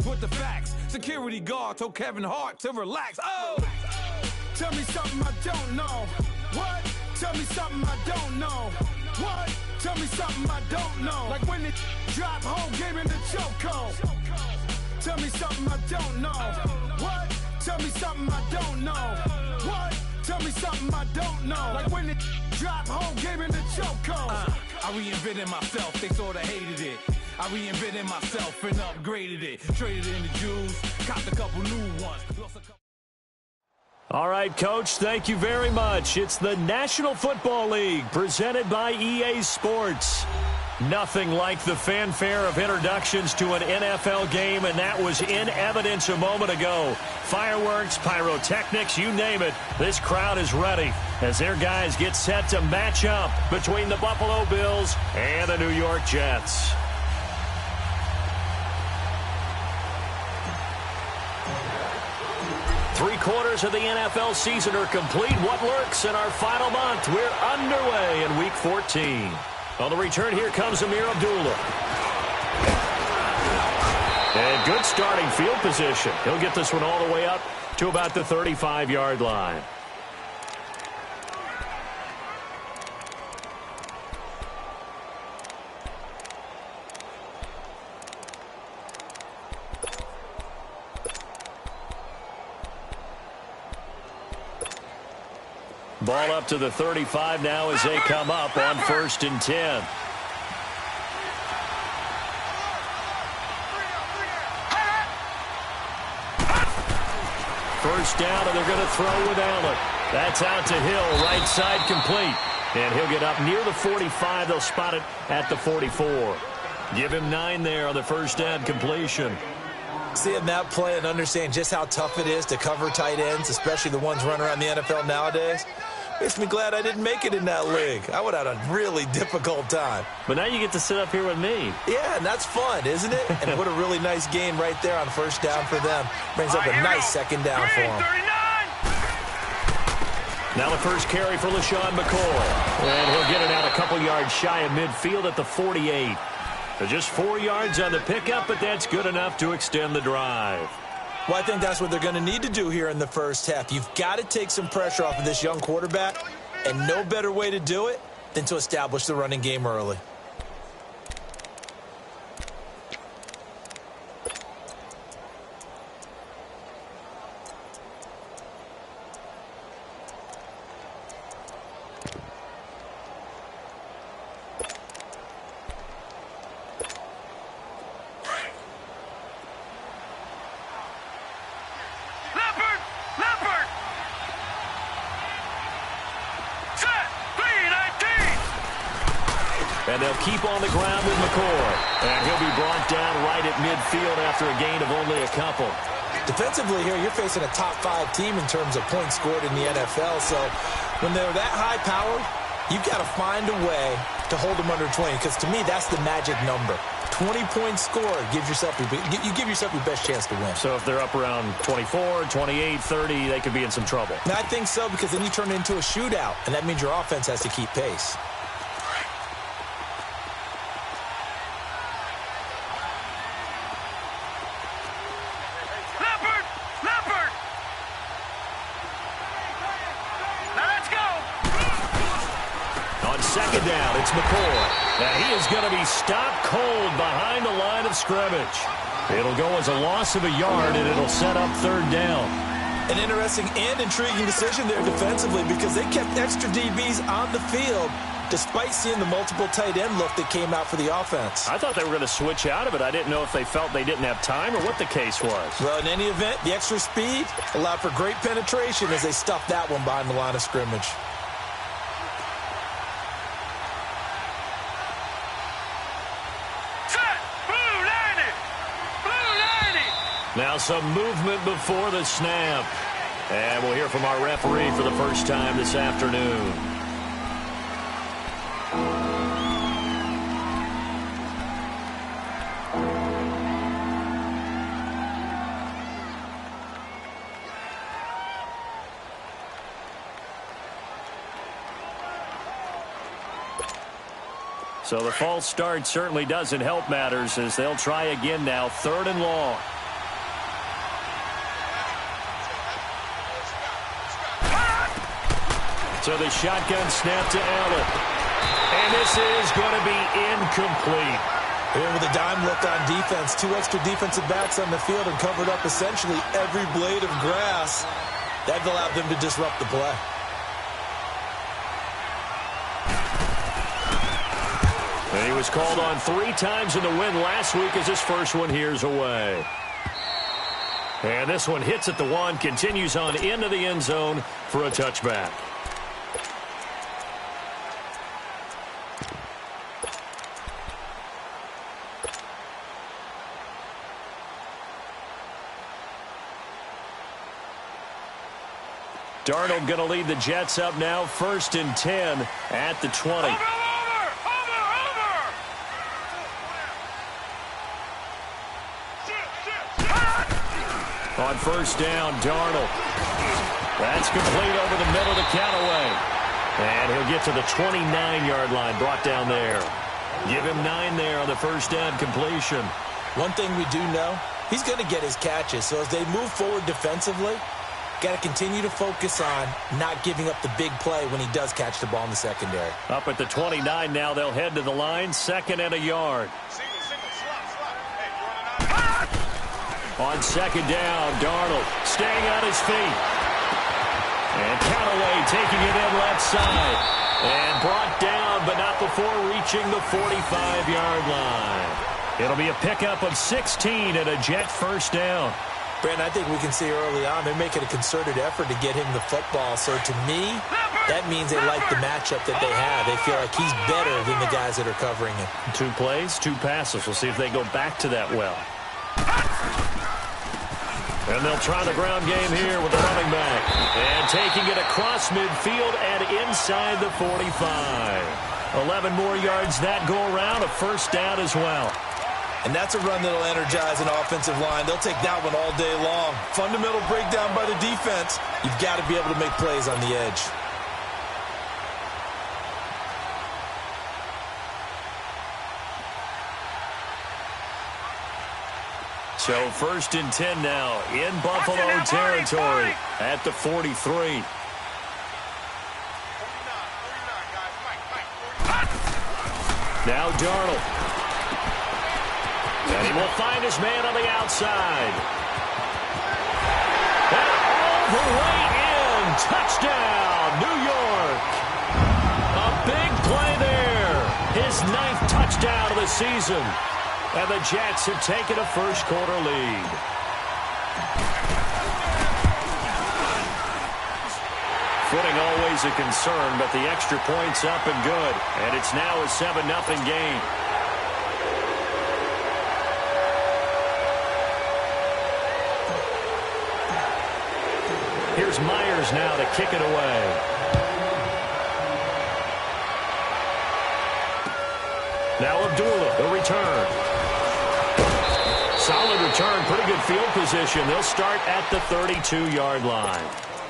with the facts. Security guard told Kevin Hart to relax. Oh! Tell me something I don't know. What? Tell me something I don't know. What? Tell me something I don't know. Like when it drop whole game in the chokehold. Tell me something I don't know. What? Tell me something I don't know. What? Tell me something I don't know. Like when it drop whole game in the chokehold. I reinvented myself, they sorta hated it. I reinvented myself and upgraded it. Traded in the Jews, copped a couple new ones. Lost a couple. All right, Coach, thank you very much. It's the National Football League presented by EA Sports. Nothing like the fanfare of introductions to an NFL game, and that was in evidence a moment ago. Fireworks, pyrotechnics, you name it. This crowd is ready as their guys get set to match up between the Buffalo Bills and the New York Jets. Three-quarters of the NFL season are complete. What lurks in our final month? We're underway in Week 14. On the return, here comes Amir Abdullah. And good starting field position. He'll get this one all the way up to about the 35-yard line. Ball up to the 35 now as they come up on 1st and 10. First down, and they're going to throw with Allen. That's out to Hill, right side complete. And he'll get up near the 45. They'll spot it at the 44. Give him 9 there on the first down completion. Seeing that play and understand just how tough it is to cover tight ends, especially the ones running around the NFL nowadays, makes me glad I didn't make it in that league. I would have had a really difficult time. But now you get to sit up here with me. Yeah, and that's fun, isn't it? And what a really nice game right there on first down for them. Brings up a nice second down for them. Now the first carry for LaShawn McCoy. And he'll get it out a couple yards shy of midfield at the 48. So just 4 yards on the pickup, but that's good enough to extend the drive. Well, I think that's what they're going to need to do here in the first half. You've got to take some pressure off of this young quarterback, and no better way to do it than to establish the running game early. And they'll keep on the ground with McCoy. And he'll be brought down right at midfield after a gain of only a couple. Defensively here, you're facing a top-5 team in terms of points scored in the NFL. So when they're that high-powered, you've got to find a way to hold them under 20. Because to me, that's the magic number. 20 points scored, you give yourself your best chance to win. So if they're up around 24, 28, 30, they could be in some trouble. Now, I think so, because then you turn it into a shootout, and that means your offense has to keep pace. Second down, it's McCoy. And he is going to be stopped cold behind the line of scrimmage. It'll go as a loss of a yard, and it'll set up 3rd down. An interesting and intriguing decision there defensively, because they kept extra DBs on the field despite seeing the multiple tight end look that came out for the offense. I thought they were going to switch out of it. I didn't know if they felt they didn't have time or what the case was. Well, in any event, the extra speed allowed for great penetration as they stuffed that one behind the line of scrimmage. Now some movement before the snap. And we'll hear from our referee for the first time this afternoon. So the false start certainly doesn't help matters as they'll try again now, 3rd and long. So the shotgun snap to Allen. And this is going to be incomplete. And with a dime look on defense, 2 extra defensive backs on the field and covered up essentially every blade of grass. That allowed them to disrupt the play. And he was called on 3 times in the win last week as his first one here's away. And this one hits at the 1, continues on into the end zone for a touchback. Darnold going to lead the Jets up now, 1st and 10 at the 20. On 1st down, Darnold. That's complete over the middle to Callaway. And he'll get to the 29-yard line, brought down there. Give him 9 there on the 1st down completion. One thing we do know, he's going to get his catches. So as they move forward defensively, got to continue to focus on not giving up the big play when he does catch the ball in the secondary. Up at the 29 now, they'll head to the line, 2nd and a yard. On 2nd down, Darnold staying on his feet. And Callaway taking it in left side. And brought down, but not before reaching the 45-yard line. It'll be a pickup of 16 and a Jet 1st down. Brandon, I think we can see early on they're making a concerted effort to get him the football. So to me, that means they like the matchup that they have. They feel like he's better than the guys that are covering him. 2 plays, 2 passes. We'll see if they go back to that well. And they'll try the ground game here with the running back. And taking it across midfield and inside the 45. 11 more yards that go around, a 1st down as well. And that's a run that'll energize an offensive line. They'll take that one all day long. Fundamental breakdown by the defense. You've got to be able to make plays on the edge. So 1st and 10 now in Buffalo territory at the 43. Now Darnold. And he will find his man on the outside. And all the way in. Touchdown, New York. A big play there. His 9th touchdown of the season. And the Jets have taken a first-quarter lead. Footing always a concern, but the extra point's up and good. And it's now a 7-0 game. Here's Myers now to kick it away. Now Abdullah, the return. Solid return, pretty good field position. They'll start at the 32-yard line.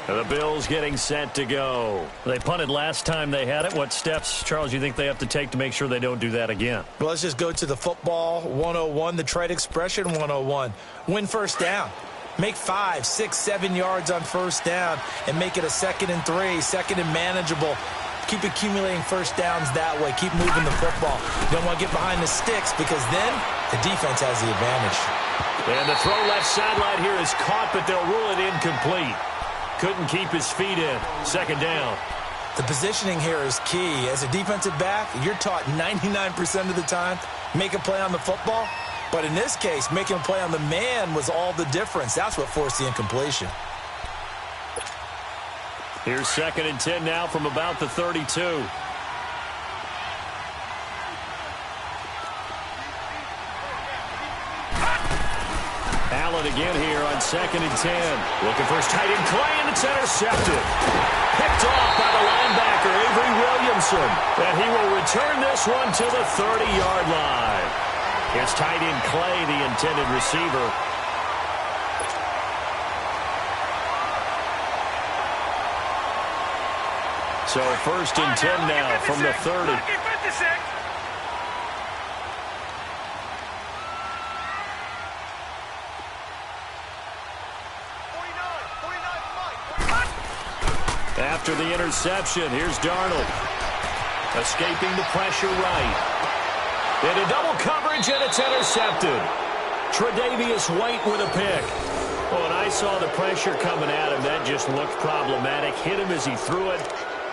And the Bills getting set to go. They punted last time they had it. What steps, Charles, you think they have to take to make sure they don't do that again? Well, let's just go to the football 101, the trade expression 101. Win 1st down. Make 5, 6, 7 yards on 1st down and make it a 2nd and 3, 2nd and manageable. Keep accumulating 1st downs that way. Keep moving the football. You don't want to get behind the sticks because then the defense has the advantage. And the throw left sideline here is caught, but they'll rule it incomplete. Couldn't keep his feet in. 2nd down. The positioning here is key. As a defensive back, you're taught 99% of the time, make a play on the football. But in this case, making a play on the man was all the difference. That's what forced the incompletion. Here's 2nd and 10 now from about the 32. Allen again here on 2nd and 10. Looking for his tight end Clay, and it's intercepted. Picked off by the linebacker, Avery Williamson. And he will return this one to the 30-yard line. It's tight end Clay, the intended receiver. So 1st and 10 now from the 30. After the interception, here's Darnold. Escaping the pressure right. Into double coverage, and it's intercepted. Tre'Davious White with a pick. When I saw the pressure coming at him, that just looked problematic. Hit him as he threw it,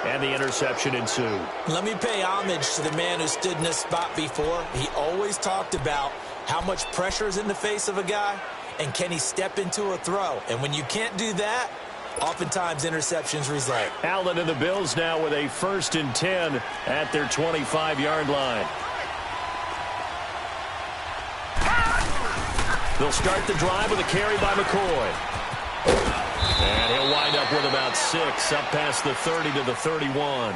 and the interception ensued. Let me pay homage to the man who stood in this spot before. He always talked about how much pressure is in the face of a guy, and can he step into a throw. And when you can't do that, oftentimes interceptions result. Allen and the Bills now with a 1st and 10 at their 25-yard line. They'll start the drive with a carry by McCoy. And he'll wind up with about 6, up past the 30 to the 31.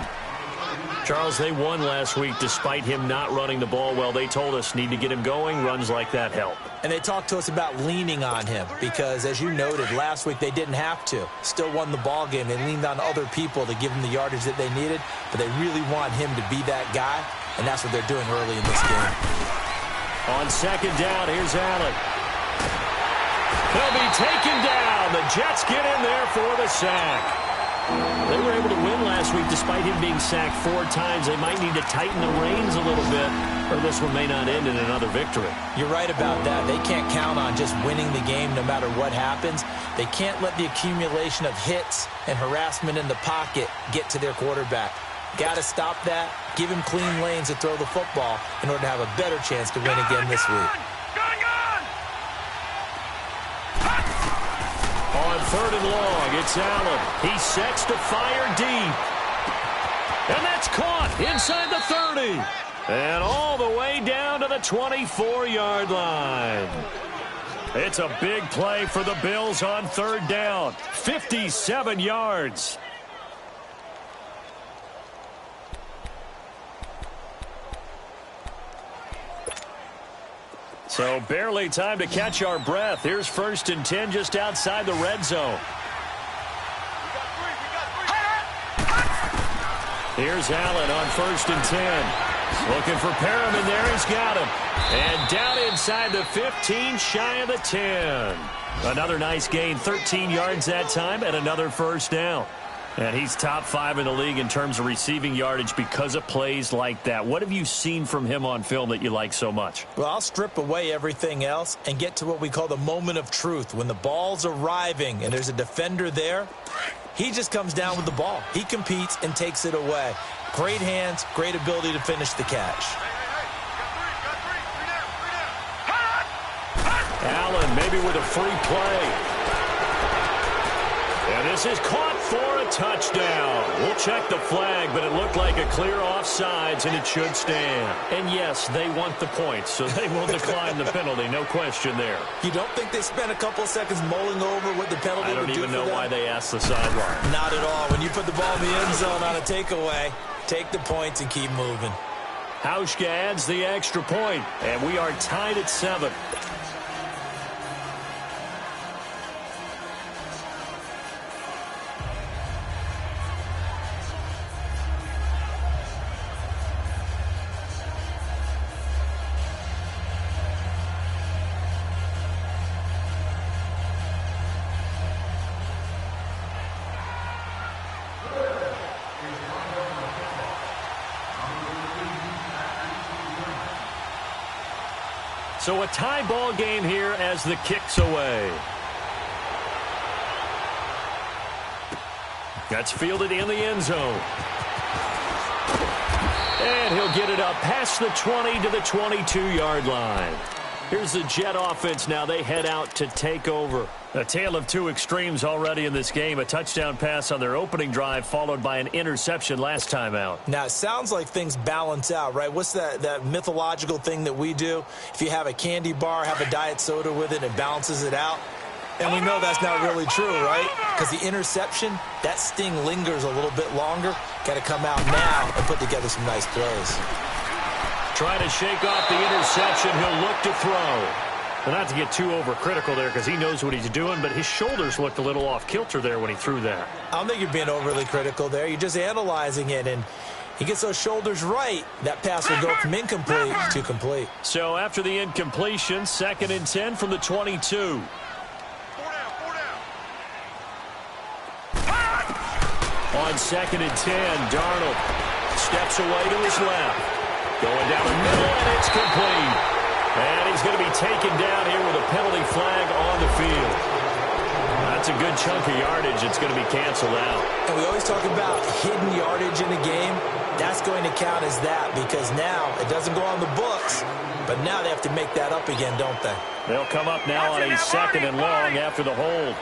Charles, they won last week despite him not running the ball well. They told us need to get him going. Runs like that help. And they talked to us about leaning on him because, as you noted, last week they didn't have to. Still won the ball game. They leaned on other people to give them the yardage that they needed, but they really want him to be that guy, and that's what they're doing early in this game. On 2nd down, here's Allen. He'll be taken down. The Jets get in there for the sack. They were able to win last week despite him being sacked 4 times. They might need to tighten the reins a little bit, or this one may not end in another victory. You're right about that. They can't count on just winning the game no matter what happens. They can't let the accumulation of hits and harassment in the pocket get to their quarterback. Got to stop that. Give him clean lanes to throw the football in order to have a better chance to win again this week. On 3rd and long, it's Allen. He sets to fire deep. And that's caught inside the 30. And all the way down to the 24-yard line. It's a big play for the Bills on 3rd down. 57 yards. So barely time to catch our breath. Here's 1st and 10 just outside the red zone. Here's Allen on 1st and 10. Looking for Perriman there. He's got him. And down inside the 15, shy of the 10. Another nice gain, 13 yards that time, and another 1st down. And he's top 5 in the league in terms of receiving yardage because of plays like that. What have you seen from him on film that you like so much? Well, I'll strip away everything else and get to what we call the moment of truth. When the ball's arriving and there's a defender there, he just comes down with the ball. He competes and takes it away. Great hands, great ability to finish the catch. Allen maybe with a free play. And this is caught for a touchdown. We'll check the flag, but it looked like a clear offsides, and it should stand. And yes, they want the points, so they will decline the penalty. No question there. You don't think they spent a couple of seconds mulling over what the penalty would do for them? I don't even know why they asked the sideline. Not at all. When you put the ball in the end zone on a takeaway, take the points and keep moving. Hauschka adds the extra point, and we are tied at 7. So a tie ball game here as the kick's away. That's fielded in the end zone. And he'll get it up past the 20 to the 22-yard line. Here's the Jet offense now. They head out to take over. A tale of 2 extremes already in this game. A touchdown pass on their opening drive followed by an interception last time out. Now, it sounds like things balance out, right? What's that mythological thing that we do? If you have a candy bar, have a diet soda with it, it balances it out. And we know that's not really true, right? Because the interception, that sting lingers a little bit longer. Got to come out now and put together some nice plays. Trying to shake off the interception. He'll look to throw. Well, not to get too overcritical there because he knows what he's doing, but his shoulders looked a little off kilter there when he threw that. I don't think you're being overly critical there. You're just analyzing it, and he gets those shoulders right. That pass will go from incomplete to complete. So after the incompletion, 2nd and 10 from the 22. On 2nd and 10, Darnold steps away to his left. Going down the middle, and it's complete. And he's going to be taken down here with a penalty flag on the field. That's a good chunk of yardage. It's going to be canceled out. And we always talk about hidden yardage in a game. That's going to count as that because now it doesn't go on the books, but now they have to make that up again, don't they? They'll come up now on a 2nd and long after the hold.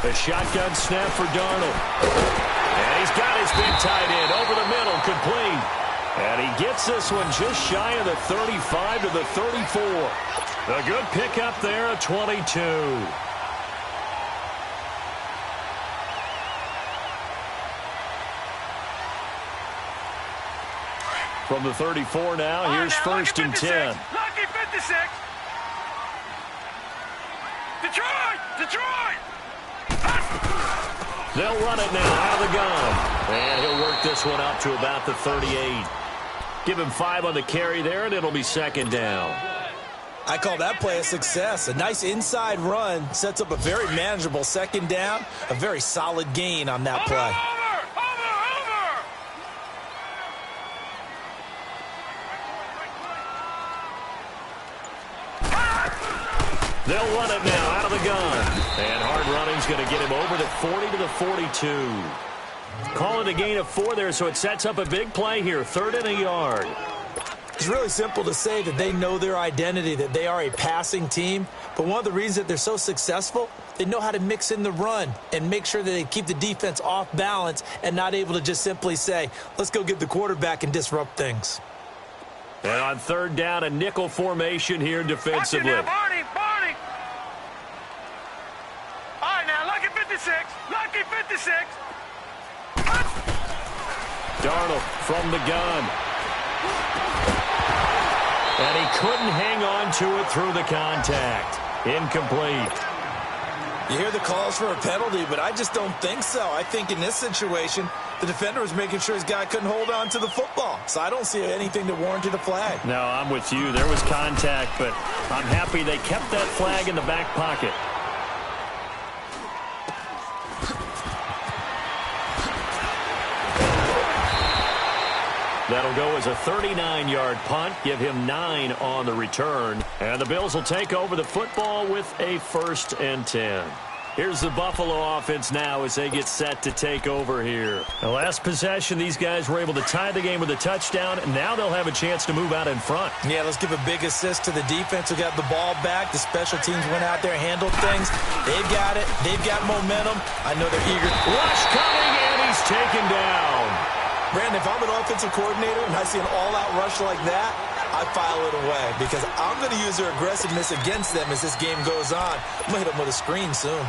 The shotgun snap for Darnold. And he's got his big tight end over the middle, complete. And he gets this one just shy of the 35 to the 34. A good pickup there at 22. From the 34 now, here's 1st and 10. Lucky 56. Detroit! They'll run it now out of the gun. And he'll work this one up to about the 38. Give him 5 on the carry there, and it'll be 2nd down. I call that play a success. A nice inside run sets up a very manageable 2nd down. A very solid gain on that play. They'll run it now out of the gun. And hard running's going to get him over the 40 to the 42. Call it a gain of 4 there, so it sets up a big play here. 3rd and a yard. It's really simple to say that they know their identity, that they are a passing team. But one of the reasons that they're so successful, they know how to mix in the run and make sure that they keep the defense off balance and not able to just simply say, let's go get the quarterback and disrupt things. And on 3rd down, a nickel formation here defensively. Barney. All right, now, lucky 56. Darnold from the gun. And he couldn't hang on to it through the contact. Incomplete. You hear the calls for a penalty, but I just don't think so. I think in this situation, the defender was making sure his guy couldn't hold on to the football. So I don't see anything that warranted a flag. No, I'm with you. There was contact, but I'm happy they kept that flag in the back pocket. That'll go as a 39-yard punt, give him 9 on the return. And the Bills will take over the football with a 1st and 10. Here's the Buffalo offense now as they get set to take over here. The last possession, these guys were able to tie the game with a touchdown, and now they'll have a chance to move out in front. Yeah, let's give a big assist to the defense who got the ball back. The special teams went out there and handled things. They've got it. They've got momentum. I know they're eager. Rush coming, and he's taken down. Brandon, if I'm an offensive coordinator and I see an all-out rush like that, I file it away because I'm going to use their aggressiveness against them as this game goes on. I'm going to hit them with a screen soon.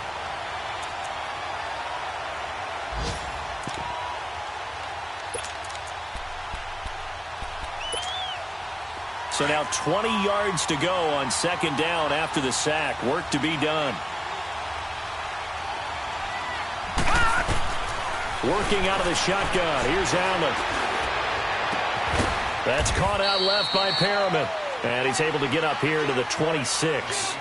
So now 20 yards to go on 2nd down after the sack. Work to be done. Working out of the shotgun. Here's Allen. That's caught out left by Perriman. And he's able to get up here to the 26.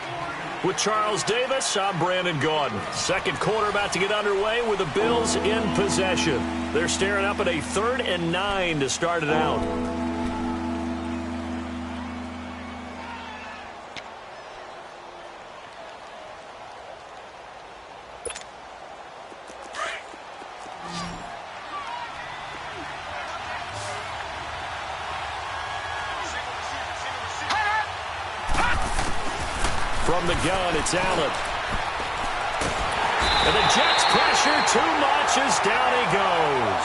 With Charles Davis, I'm Brandon Gaudin. 2nd quarter about to get underway with the Bills in possession. They're staring up at a 3rd and 9 to start it out. From the gun, it's Allen. And the Jets pressure too much as down he goes.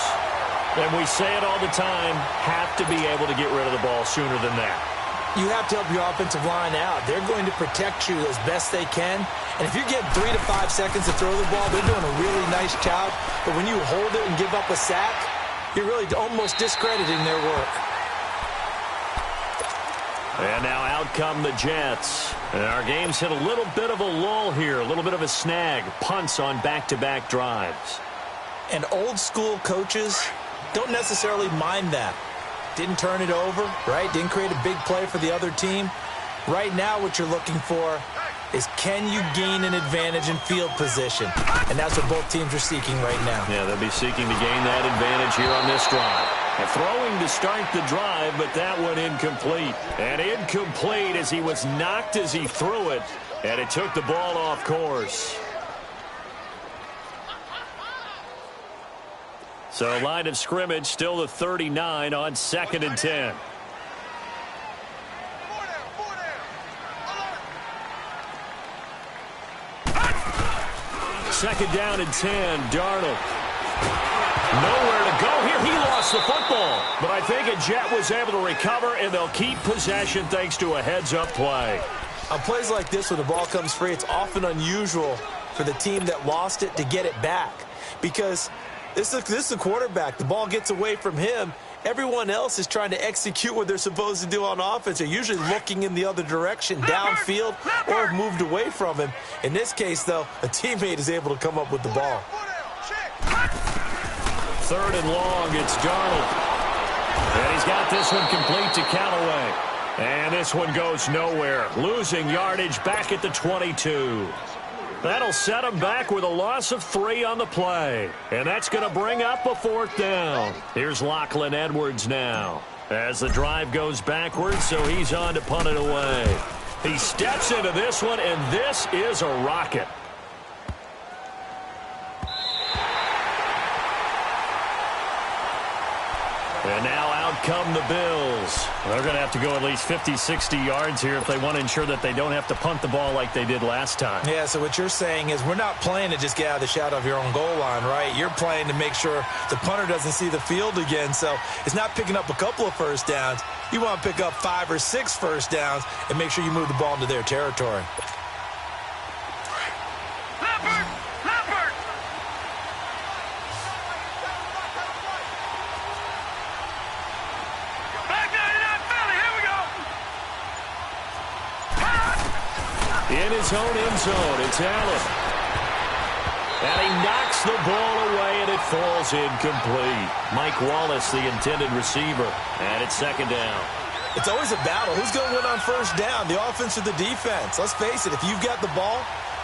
And we say it all the time, have to be able to get rid of the ball sooner than that. You have to help your offensive line out. They're going to protect you as best they can. And if you get 3 to 5 seconds to throw the ball, they're doing a really nice job. But when you hold it and give up a sack, you're really almost discrediting their work. And now out come the Jets. And our game's hit a little bit of a lull here, a little bit of a snag. Punts on back-to-back drives. And old-school coaches don't necessarily mind that. Didn't turn it over, right? Didn't create a big play for the other team. Right now what you're looking for is can you gain an advantage in field position? And that's what both teams are seeking right now. Yeah, they'll be seeking to gain that advantage here on this drive. And throwing to start the drive, but that one incomplete. And incomplete as he was knocked as he threw it, and it took the ball off course. So line of scrimmage still the 39 on 2nd and 10. Second down and 10, Darnold. Nowhere to go here. He lost the football. But I think a Jet was able to recover, and they'll keep possession thanks to a heads-up play. On plays like this where the ball comes free, it's often unusual for the team that lost it to get it back. Because this is the quarterback. The ball gets away from him. Everyone else is trying to execute what they're supposed to do on offense. They're usually looking in the other direction, downfield, or have moved away from him. In this case, though, a teammate is able to come up with the ball. Third and long, it's Darnold. And he's got this one complete to Callaway. And this one goes nowhere. Losing yardage back at the 22. That'll set him back with a loss of 3 on the play. And that's going to bring up a 4th down. Here's Lachlan Edwards now. As the drive goes backwards, so he's on to punt it away. He steps into this one, and this is a rocket. And now out come the Bills. They're going to have to go at least 50, 60 yards here if they want to ensure that they don't have to punt the ball like they did last time. Yeah, so what you're saying is we're not playing to just get out of the shadow of your own goal line, right? You're playing to make sure the punter doesn't see the field again. So it's not picking up a couple of first downs. You want to pick up 5 or 6 first downs and make sure you move the ball into their territory. In his own end zone, it's Allen. And he knocks the ball away, and it falls incomplete. Mike Wallace, the intended receiver, and it's 2nd down. It's always a battle. Who's going to win on first down, the offense or the defense? Let's face it, if you've got the ball,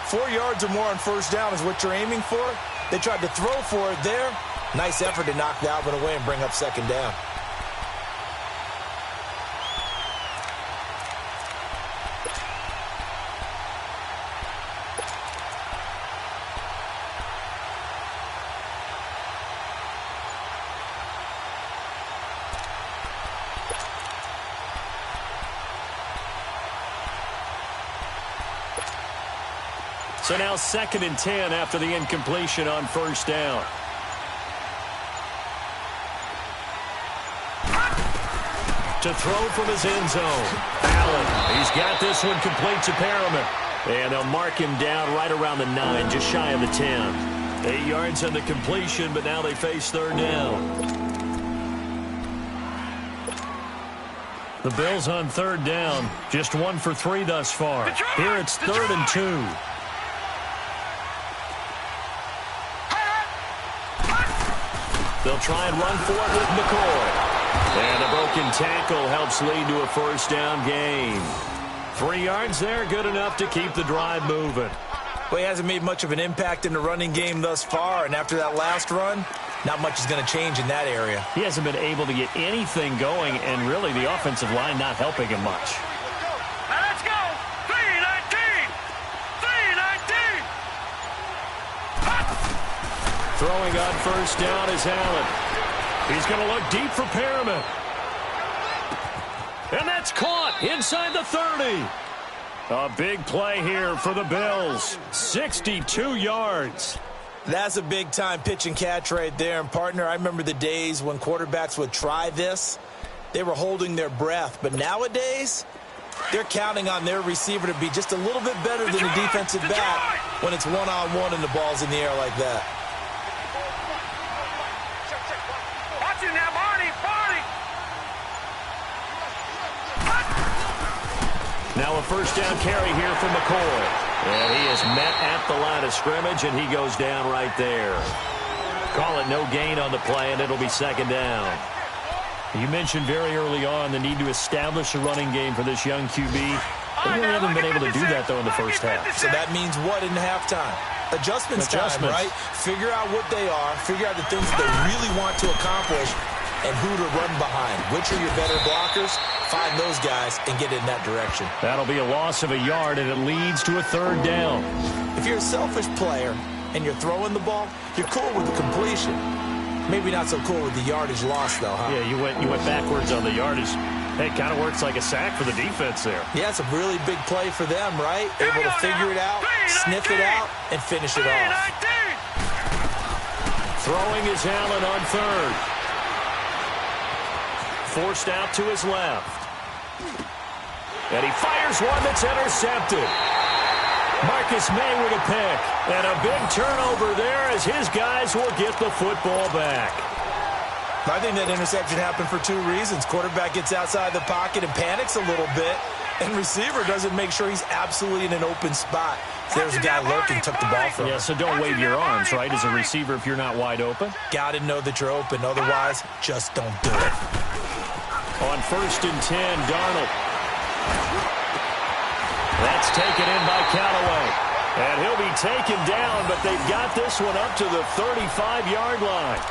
4 yards or more on first down is what you're aiming for. They tried to throw for it there. Nice effort to knock that one away and bring up 2nd down. So now 2nd and 10 after the incompletion on first down. To throw from his end zone. Allen, he's got this one complete to Perriman. And they'll mark him down right around the 9, just shy of the 10. 8 yards on the completion, but now they face 3rd down. The Bills on 3rd down, just 1 for 3 thus far. Here it's 3rd and 2. They'll try and run for it with McCoy. And a broken tackle helps lead to a first down gain. 3 yards there, good enough to keep the drive moving. Well, he hasn't made much of an impact in the running game thus far, and after that last run, not much is going to change in that area. He hasn't been able to get anything going, and really the offensive line not helping him much. Let's go! 319! 319! Throwing on first down is Allen. He's going to look deep for Perriman. And that's caught inside the 30. A big play here for the Bills. 62 yards. That's a big-time pitch and catch right there. And, partner, I remember the days when quarterbacks would try this. They were holding their breath. But nowadays, they're counting on their receiver to be just a little bit better than the defensive back when it's one-on-one and the ball's in the air like that. Watch it now, Barney! Now a first down carry here from McCoy. And he is met at the line of scrimmage, and he goes down right there. Call it no gain on the play, and it'll be 2nd down. You mentioned very early on the need to establish a running game for this young QB. They really haven't been able to do that, though, in the first half. So that means what in halftime? Adjustments time, right? Figure out what they are, figure out the things that they really want to accomplish, and who to run behind. Which are your better blockers? Find those guys and get in that direction. That'll be a loss of a yard, and it leads to a third down. If you're a selfish player and you're throwing the ball, you're cool with the completion. Maybe not so cool with the yardage loss, though, huh? Yeah, you went backwards on the yardage. Hey, it kind of works like a sack for the defense there. Yeah, it's a really big play for them, right? Able to figure it out, sniff it out, and finish it off. Throwing is Allen on third. Forced out to his left. And he fires one that's intercepted. Marcus May with a pick. And a big turnover there as his guys will get the football back. I think that interception happened for two reasons. Quarterback gets outside the pocket and panics a little bit, and receiver doesn't make sure he's absolutely in an open spot. There's a guy lurking, took the ball from him. Yeah, so don't wave your arms, right, as a receiver if you're not wide open. Got to know that you're open. Otherwise, just don't do it. On 1st and 10, Darnold. That's taken in by Callaway. And he'll be taken down, but they've got this one up to the 35-yard line.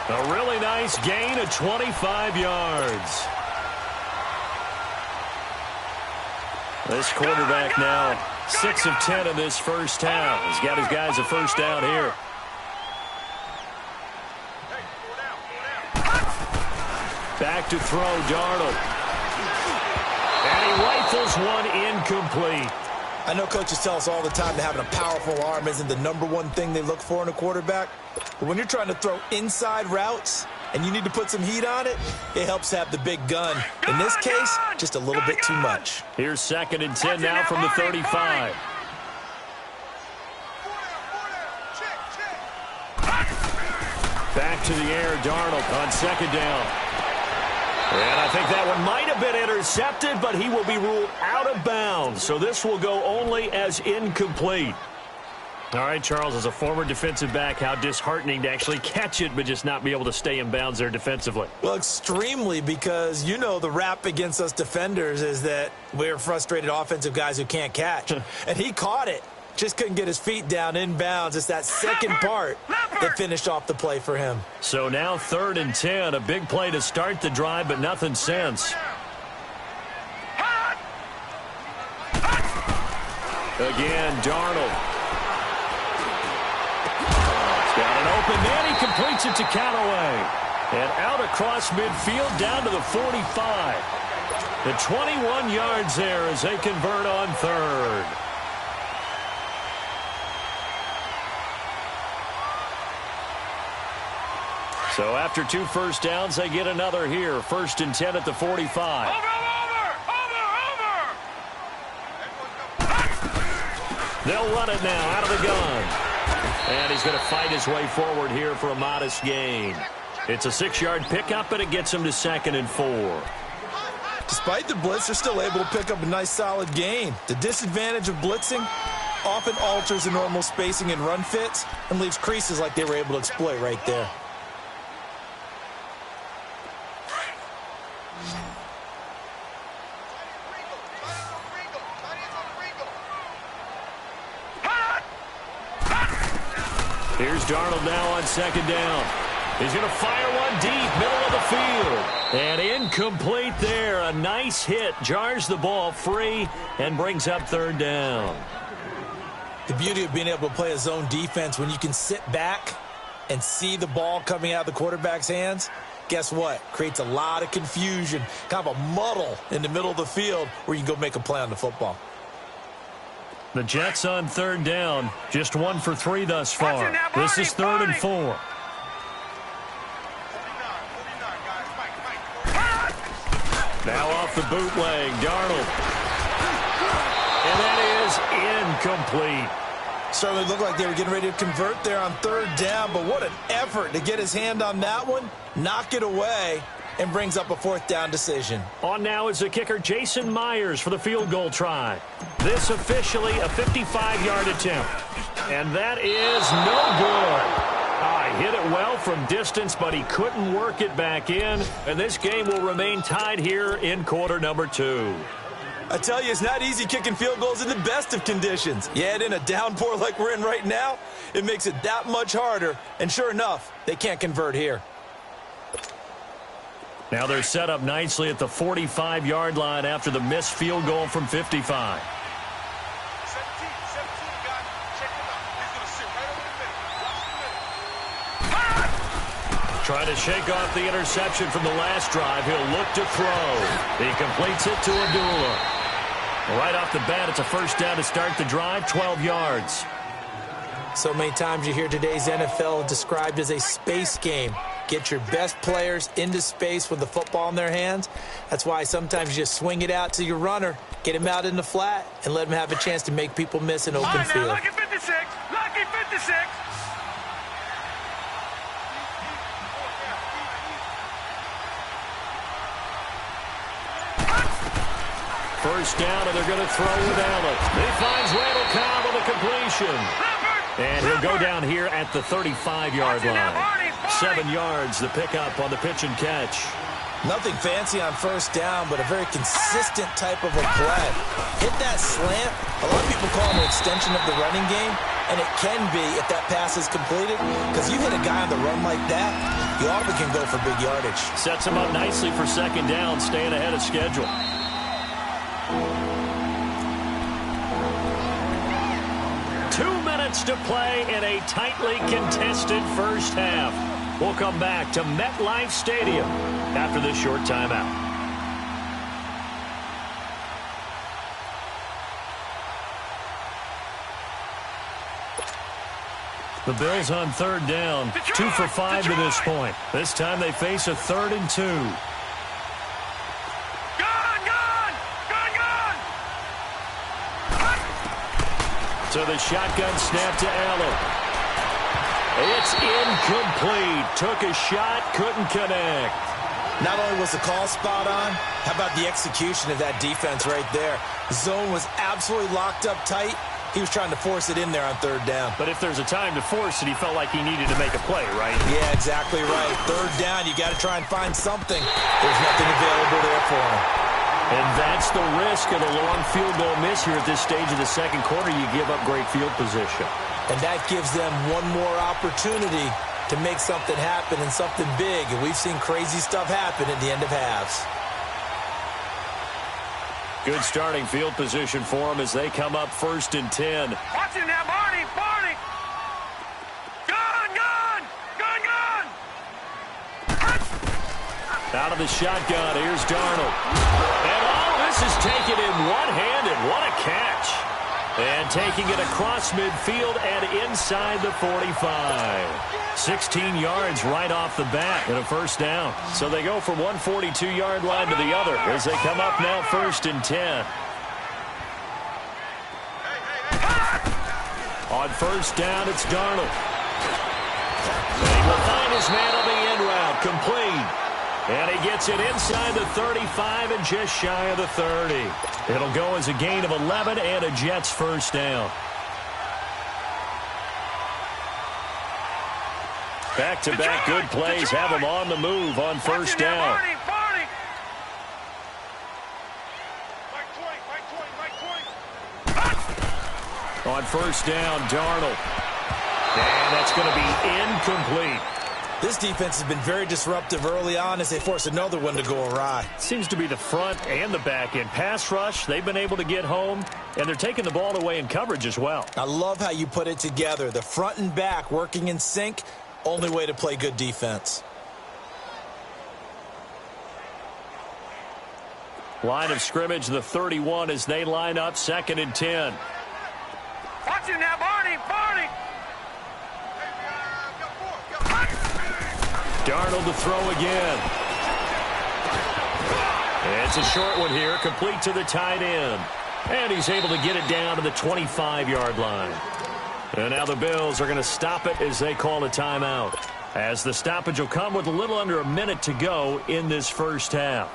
A really nice gain of 25 yards. This quarterback now 6 of 10 in this first half. He's got his guys a first down here. Back to throw, Darnold. And he rifles one incomplete. I know coaches tell us all the time that having a powerful arm isn't the #1 thing they look for in a quarterback. But when you're trying to throw inside routes and you need to put some heat on it, it helps to have the big gun. In this case, just a little bit too much. Here's 2nd and 10 now from the 35. Back to the air, Darnold on 2nd down. And I think that one might have been intercepted, but he will be ruled out of bounds. So this will go only as incomplete. All right, Charles, as a former defensive back, how disheartening to actually catch it but just not be able to stay in bounds there defensively. Well, extremely, because you know the rap against us defenders is that we're frustrated offensive guys who can't catch. And he caught it. Just couldn't get his feet down in bounds. It's that second part that finished off the play for him. So now 3rd and 10, a big play to start the drive, but nothing since. Again, Darnold. He's got an open man. He completes it to Callaway. And out across midfield down to the 45. The 21 yards there as they convert on 3rd. So after 2 first downs, they get another here. 1st and 10 at the 45. They'll run it now out of the gun. And he's going to fight his way forward here for a modest gain. It's a 6-yard pickup, and it gets him to 2nd and 4. Despite the blitz, they're still able to pick up a nice solid gain. The disadvantage of blitzing often alters the normal spacing and run fits and leaves creases like they were able to exploit right there. Here's Darnold now on 2nd down. He's going to fire one deep, middle of the field. And incomplete there. A nice hit. Jars the ball free and brings up 3rd down. The beauty of being able to play a zone defense when you can sit back and see the ball coming out of the quarterback's hands, guess what? Creates a lot of confusion, kind of a muddle in the middle of the field where you can go make a play on the football. The Jets on 3rd down. Just 1 for 3 thus far. This is 3rd and 4. Now off the bootleg, Darnold. And that is incomplete. Certainly looked like they were getting ready to convert there on 3rd down, but what an effort to get his hand on that one, knock it away, and brings up a 4th down decision. On now is the kicker Jason Myers for the field goal try. This officially a 55-yard attempt. And that is no good. Hit it well from distance, but he couldn't work it back in. And this game will remain tied here in quarter number 2. I tell you, it's not easy kicking field goals in the best of conditions. You add in a downpour like we're in right now, it makes it that much harder. And sure enough, they can't convert here. Now they're set up nicely at the 45-yard line after the missed field goal from 55. Trying to shake off the interception from the last drive. He'll look to throw. He completes it to Abdullah. Right off the bat, it's a first down to start the drive, 12 yards. So many times you hear today's NFL described as a space game. Get your best players into space with the football in their hands. That's why sometimes you just swing it out to your runner, get him out in the flat, and let him have a chance to make people miss an open field. Lucky 56. Lucky 56. First down, and they're going to throw with Allen. He finds Randall Cobb on the completion. And he'll go down here at the 35-yard line. 7 yards, the pickup on the pitch and catch. Nothing fancy on first down, but a very consistent type of a play. Hit that slant. A lot of people call it an extension of the running game, and it can be if that pass is completed, because you hit a guy on the run like that, you often can go for big yardage. Sets him up nicely for second down, staying ahead of schedule. To play in a tightly contested first half. We'll come back to MetLife Stadium after this short timeout. The Bills on third down, 2 for 5 to this point. This time they face a 3rd and 2. So the shotgun snap to Allen. It's incomplete. Took a shot, couldn't connect. Not only was the call spot on, how about the execution of that defense right there? The zone was absolutely locked up tight. He was trying to force it in there on third down. But if there's a time to force it, he felt like he needed to make a play, right? Yeah, exactly right. Third down, you got to try and find something. There's nothing available there for him. And that's the risk of a long field goal miss here at this stage of the second quarter. You give up great field position. And that gives them one more opportunity to make something happen and something big. And we've seen crazy stuff happen at the end of halves. Good starting field position for them as they come up 1st and 10. Watch it now, Barney. Barney. Gun. Out of the shotgun, here's Darnold. And all this is taken in one-handed. What a catch. And taking it across midfield and inside the 45. 16 yards right off the bat and a first down. So they go from one 42-yard line to the other as they come up now 1st and 10. On first down, it's Darnold. And he will find his man on the end route, complete. And he gets it inside the 35 and just shy of the 30. It'll go as a gain of 11 and a Jets first down. Back-to-back good plays have him on the move on first down. On first down, Darnold. And that's going to be incomplete. This defense has been very disruptive early on as they force another one to go awry. Seems to be the front and the back end. Pass rush, they've been able to get home, and they're taking the ball away in coverage as well. I love how you put it together. The front and back working in sync, only way to play good defense. Line of scrimmage, the 31 as they line up 2nd and 10. Watch it now, Barney. Darnold to throw again. It's a short one here, complete to the tight end. And he's able to get it down to the 25-yard line. And now the Bills are going to stop it as they call a timeout. As the stoppage will come with a little under a minute to go in this first half.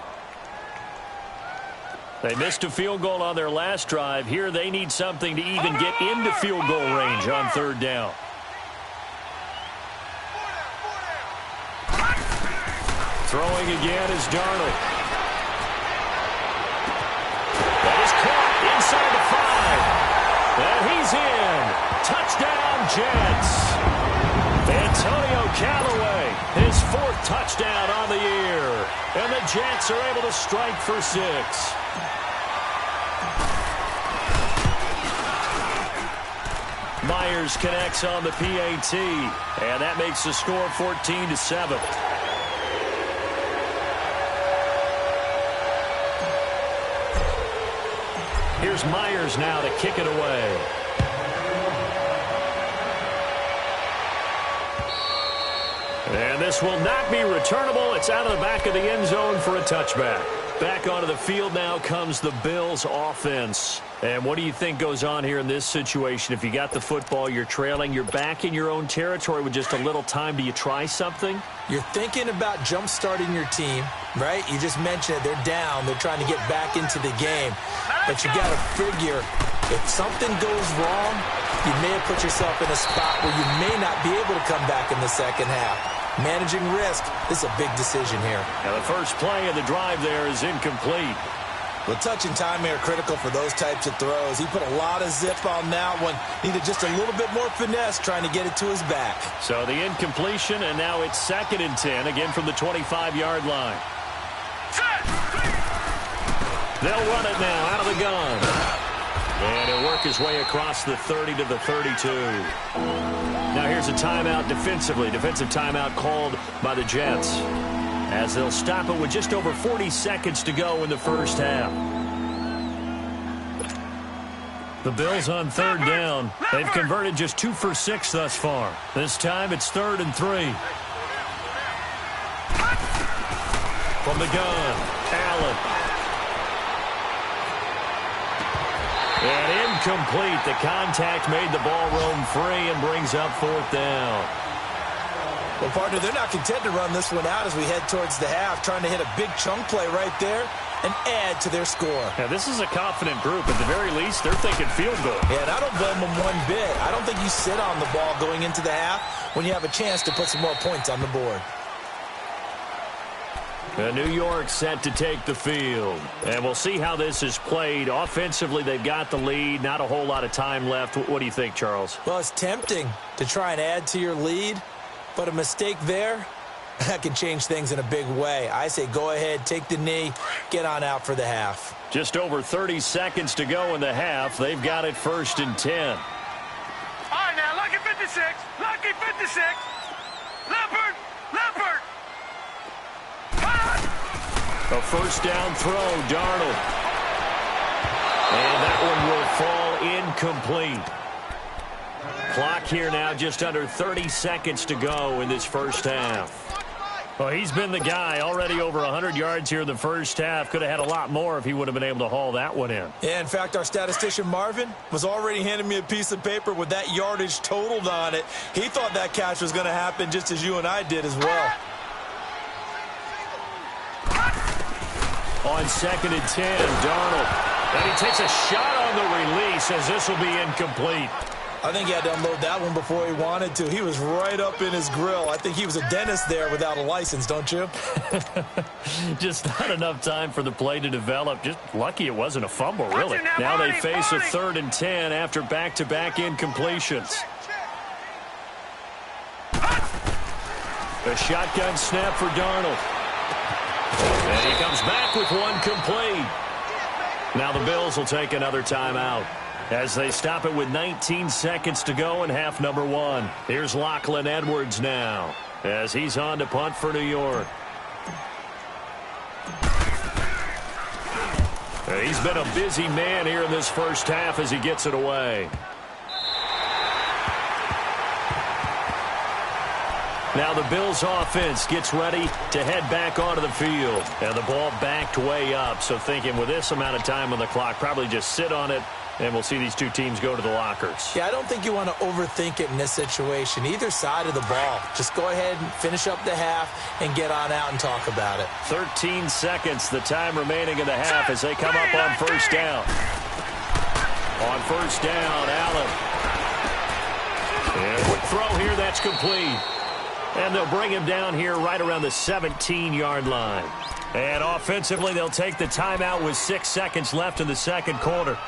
They missed a field goal on their last drive. Here they need something to even get into field goal range on third down. Throwing again is Darnold. That is Jets. Antonio Callaway, his 4th touchdown on the year. And the Jets are able to strike for 6. Myers connects on the PAT, and that makes the score 14-7. Here's Myers now to kick it away. And this will not be returnable. It's out of the back of the end zone for a touchback. Back onto the field now comes the Bills offense. And what do you think goes on here in this situation? If you got the football, you're trailing, you're back in your own territory with just a little time. Do you try something? You're thinking about jump-starting your team, right? You just mentioned it. They're down. They're trying to get back into the game. But you got to figure if something goes wrong, you may have put yourself in a spot where you may not be able to come back in the second half. Managing risk, this is a big decision here. And the first play of the drive there is incomplete. Well, touch and timing are critical for those types of throws. He put a lot of zip on that one. Needed just a little bit more finesse trying to get it to his back. So the incompletion, and now it's 2nd and 10, again from the 25-yard line. They'll run it now out of the gun. And he'll work his way across the 30 to the 32. Now here's a timeout defensively. Defensive timeout called by the Jets, as they'll stop it with just over 40 seconds to go in the first half. The Bills on 3rd down. They've converted just 2 for 6 thus far. This time it's 3rd and 3. From the gun, Allen. And incomplete. The contact made the ball roam free and brings up 4th down. Well, partner, they're not content to run this one out as we head towards the half, trying to hit a big chunk play right there and add to their score. Now, this is a confident group. At the very least, they're thinking field goal. Yeah, and I don't blame them one bit. I don't think you sit on the ball going into the half when you have a chance to put some more points on the board. New York set to take the field. And we'll see how this is played. Offensively, they've got the lead. Not a whole lot of time left. What do you think, Charles? Well, it's tempting to try and add to your lead, but a mistake there, that can change things in a big way. I say go ahead, take the knee, get on out for the half. Just over 30 seconds to go in the half. They've got it 1st and 10. All right, now, lucky 56. Lucky 56. Leopard. Leopard. A 1st down throw, Darnold. And that one will fall incomplete. Clock here now, just under 30 seconds to go in this first half. Well, he's been the guy. Already over 100 yards here in the first half. Could have had a lot more if he would have been able to haul that one in. Yeah, in fact, our statistician Marvin was already handing me a piece of paper with that yardage totaled on it. He thought that catch was going to happen just as you and I did as well. On 2nd and 10, Darnold. And he takes a shot on the release as this will be incomplete. I think he had to unload that one before he wanted to. He was right up in his grill. I think he was a dentist there without a license, don't you? Just not enough time for the play to develop. Just lucky it wasn't a fumble, really. Now they face a 3rd and 10 after back-to-back incompletions. A shotgun snap for Darnold. And he comes back with one complete. Now the Bills will take another timeout as they stop it with 19 seconds to go in half number 1. Here's Lachlan Edwards now as he's on to punt for New York. He's been a busy man here in this first half as he gets it away. Now the Bills offense gets ready to head back onto the field. And the ball backed way up. So thinking with this amount of time on the clock, probably just sit on it, and we'll see these two teams go to the lockers. Yeah, I don't think you want to overthink it in this situation. Either side of the ball. Just go ahead and finish up the half and get on out and talk about it. 13 seconds, the time remaining in the half as they come up on 1st down. On 1st down, Allen. And a quick throw here, that's complete. And they'll bring him down here right around the 17-yard line. And offensively, they'll take the timeout with 6 seconds left in the second quarter.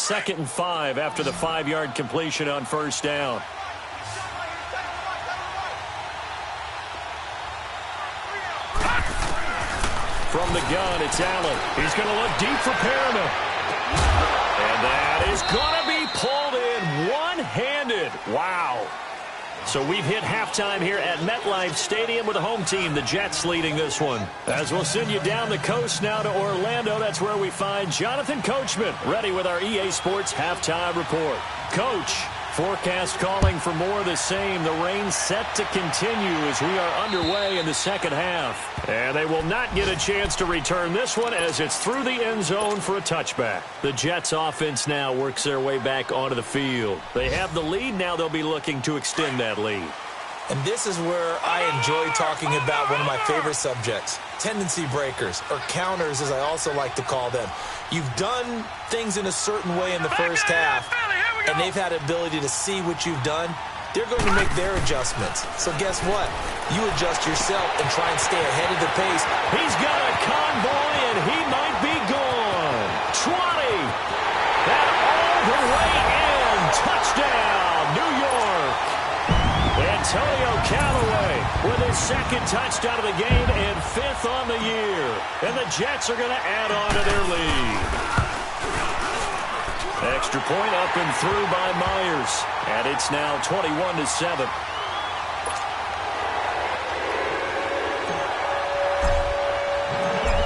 2nd and 5 after the 5-yard completion on first down. From the gun, it's Allen. He's going to look deep for Perriman. And that is going to be pulled in one-handed. Wow. So we've hit halftime here at MetLife Stadium with the home team, the Jets, leading this one. As we'll send you down the coast now to Orlando, that's where we find Jonathan Coachman, ready with our EA Sports halftime report. Coach, forecast calling for more of the same. The rain set to continue as we are underway in the second half. And they will not get a chance to return this one as it's through the end zone for a touchback. The Jets offense now works their way back onto the field. They have the lead. Now they'll be looking to extend that lead. And this is where I enjoy talking about one of my favorite subjects, tendency breakers, or counters as I also like to call them. You've done things in a certain way in the first half, and they've had the ability to see what you've done. They're going to make their adjustments. So guess what? You adjust yourself and try and stay ahead of the pace. He's got a convoy, and he might be gone. 20. And all the way in. Touchdown, New York. Antonio Callaway with his 2nd touchdown of the game and 5th on the year. And the Jets are going to add on to their lead. Extra point up and through by Myers. And it's now 21-7.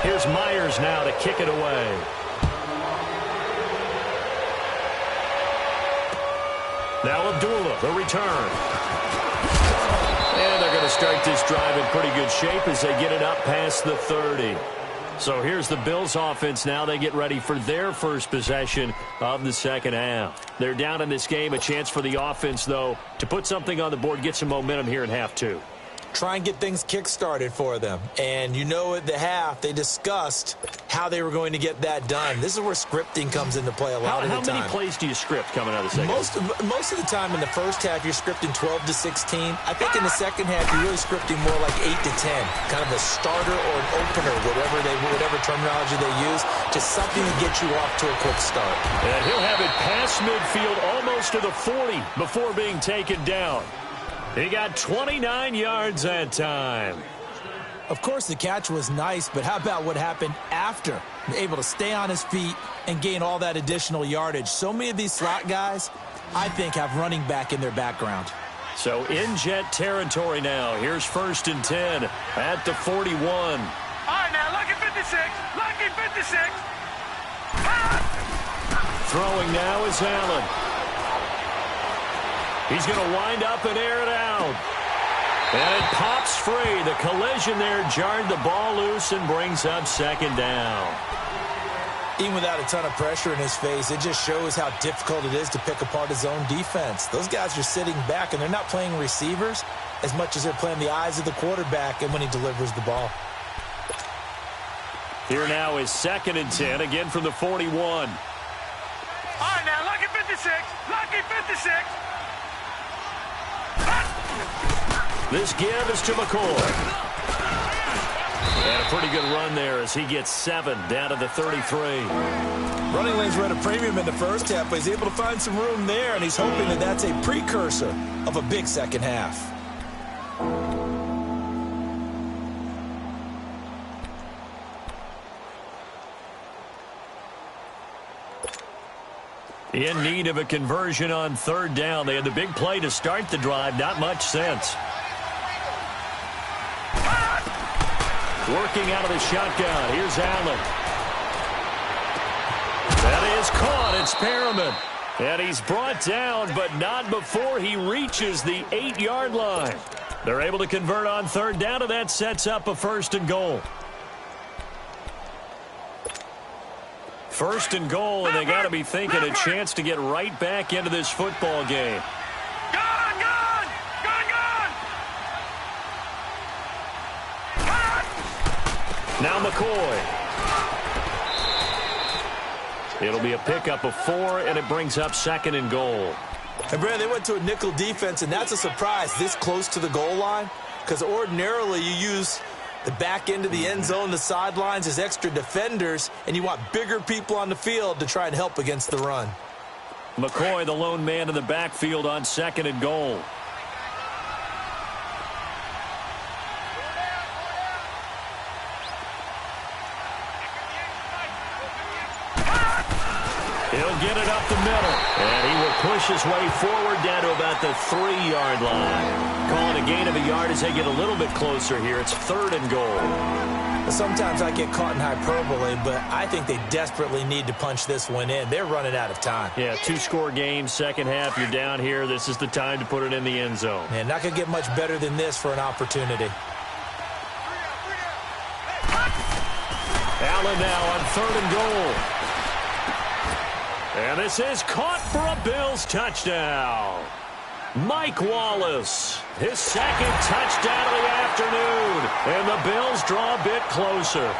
Here's Myers now to kick it away. Now Abdullah, the return. And they're going to start this drive in pretty good shape as they get it up past the 30. So here's the Bills offense now. They get ready for their first possession of the second half. They're down in this game. A chance for the offense, though, to put something on the board, get some momentum here in half 2. Try and get things kick-started for them. And you know at the half, they discussed how they were going to get that done. This is where scripting comes into play a lot of the time. How many plays do you script coming out of the second half? Most of the time in the first half, you're scripting 12 to 16. I think in the second half, you're really scripting more like 8 to 10. Kind of a starter or an opener, whatever terminology they use. Just something to get you off to a quick start. And he'll have it past midfield almost to the 40 before being taken down. He got 29 yards that time. Of course, the catch was nice, but how about what happened after? Able to stay on his feet and gain all that additional yardage. So many of these slot guys, I think, have running back in their background. So in Jet territory now. Here's 1st and 10 at the 41. All right, now, lucky 56. Lucky 56. Throwing now is Allen. He's going to wind up and air it out. And it pops free. The collision there jarred the ball loose and brings up 2nd down. Even without a ton of pressure in his face, it just shows how difficult it is to pick apart his own defense. Those guys are sitting back, and they're not playing receivers as much as they're playing the eyes of the quarterback and when he delivers the ball. Here now is 2nd and 10, again from the 41. All right, now, lucky 56. Lucky 56. This give is to McCoy. And a pretty good run there as he gets 7 down to the 33. Running lanes were at a premium in the first half, but he's able to find some room there, and he's hoping that that's a precursor of a big second half. In need of a conversion on 3rd down. They had the big play to start the drive. Not much sense. Working out of the shotgun. Here's Allen. That is caught. It's Perriman. And he's brought down, but not before he reaches the 8-yard line. They're able to convert on 3rd down, and that sets up a 1st and goal. 1st and goal, and they got to be thinking a chance to get right back into this football game. Now McCoy. It'll be a pickup of 4, and it brings up 2nd and goal. And, Brad, they went to a nickel defense, and that's a surprise this close to the goal line, because ordinarily you use the back end of the end zone, the sidelines as extra defenders, and you want bigger people on the field to try and help against the run. McCoy, the lone man in the backfield on 2nd and goal. He'll get it up the middle, and he will push his way forward down to about the 3-yard line. Calling a gain of a yard as they get a little bit closer here. It's 3rd and goal. Sometimes I get caught in hyperbole, but I think they desperately need to punch this one in. They're running out of time. Yeah, 2-score game, second half, you're down here. This is the time to put it in the end zone. Man, not going to get much better than this for an opportunity. Allen now on 3rd and goal. And this is caught for a Bills touchdown. Mike Wallace, his 2nd touchdown of the afternoon. And the Bills draw a bit closer.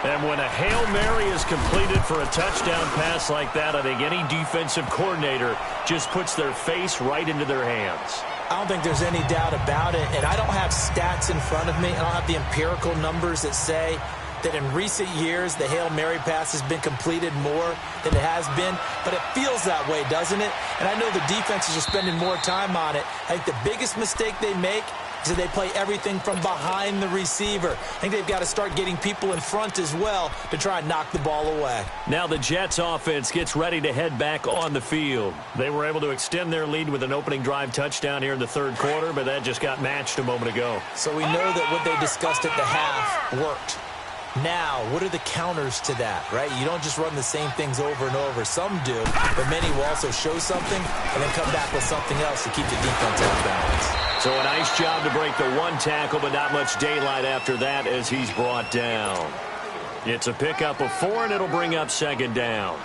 And when a Hail Mary is completed for a touchdown pass like that, I think any defensive coordinator just puts their face right into their hands. I don't think there's any doubt about it. And I don't have stats in front of me. I don't have the empirical numbers that say that in recent years the Hail Mary pass has been completed more than it has been, but it feels that way, doesn't it? And I know the defenses are spending more time on it. I think the biggest mistake they make is that they play everything from behind the receiver. I think they've got to start getting people in front as well to try and knock the ball away. Now the Jets offense gets ready to head back on the field. They were able to extend their lead with an opening drive touchdown here in the 3rd quarter, but that just got matched a moment ago. So we know that what they discussed at the half worked. Now, what are the counters to that, right? You don't just run the same things over and over. Some do, but many will also show something and then come back with something else to keep the defense off balance. So a nice job to break the 1 tackle, but not much daylight after that as he's brought down. It's a pickup of 4, and it'll bring up 2nd down.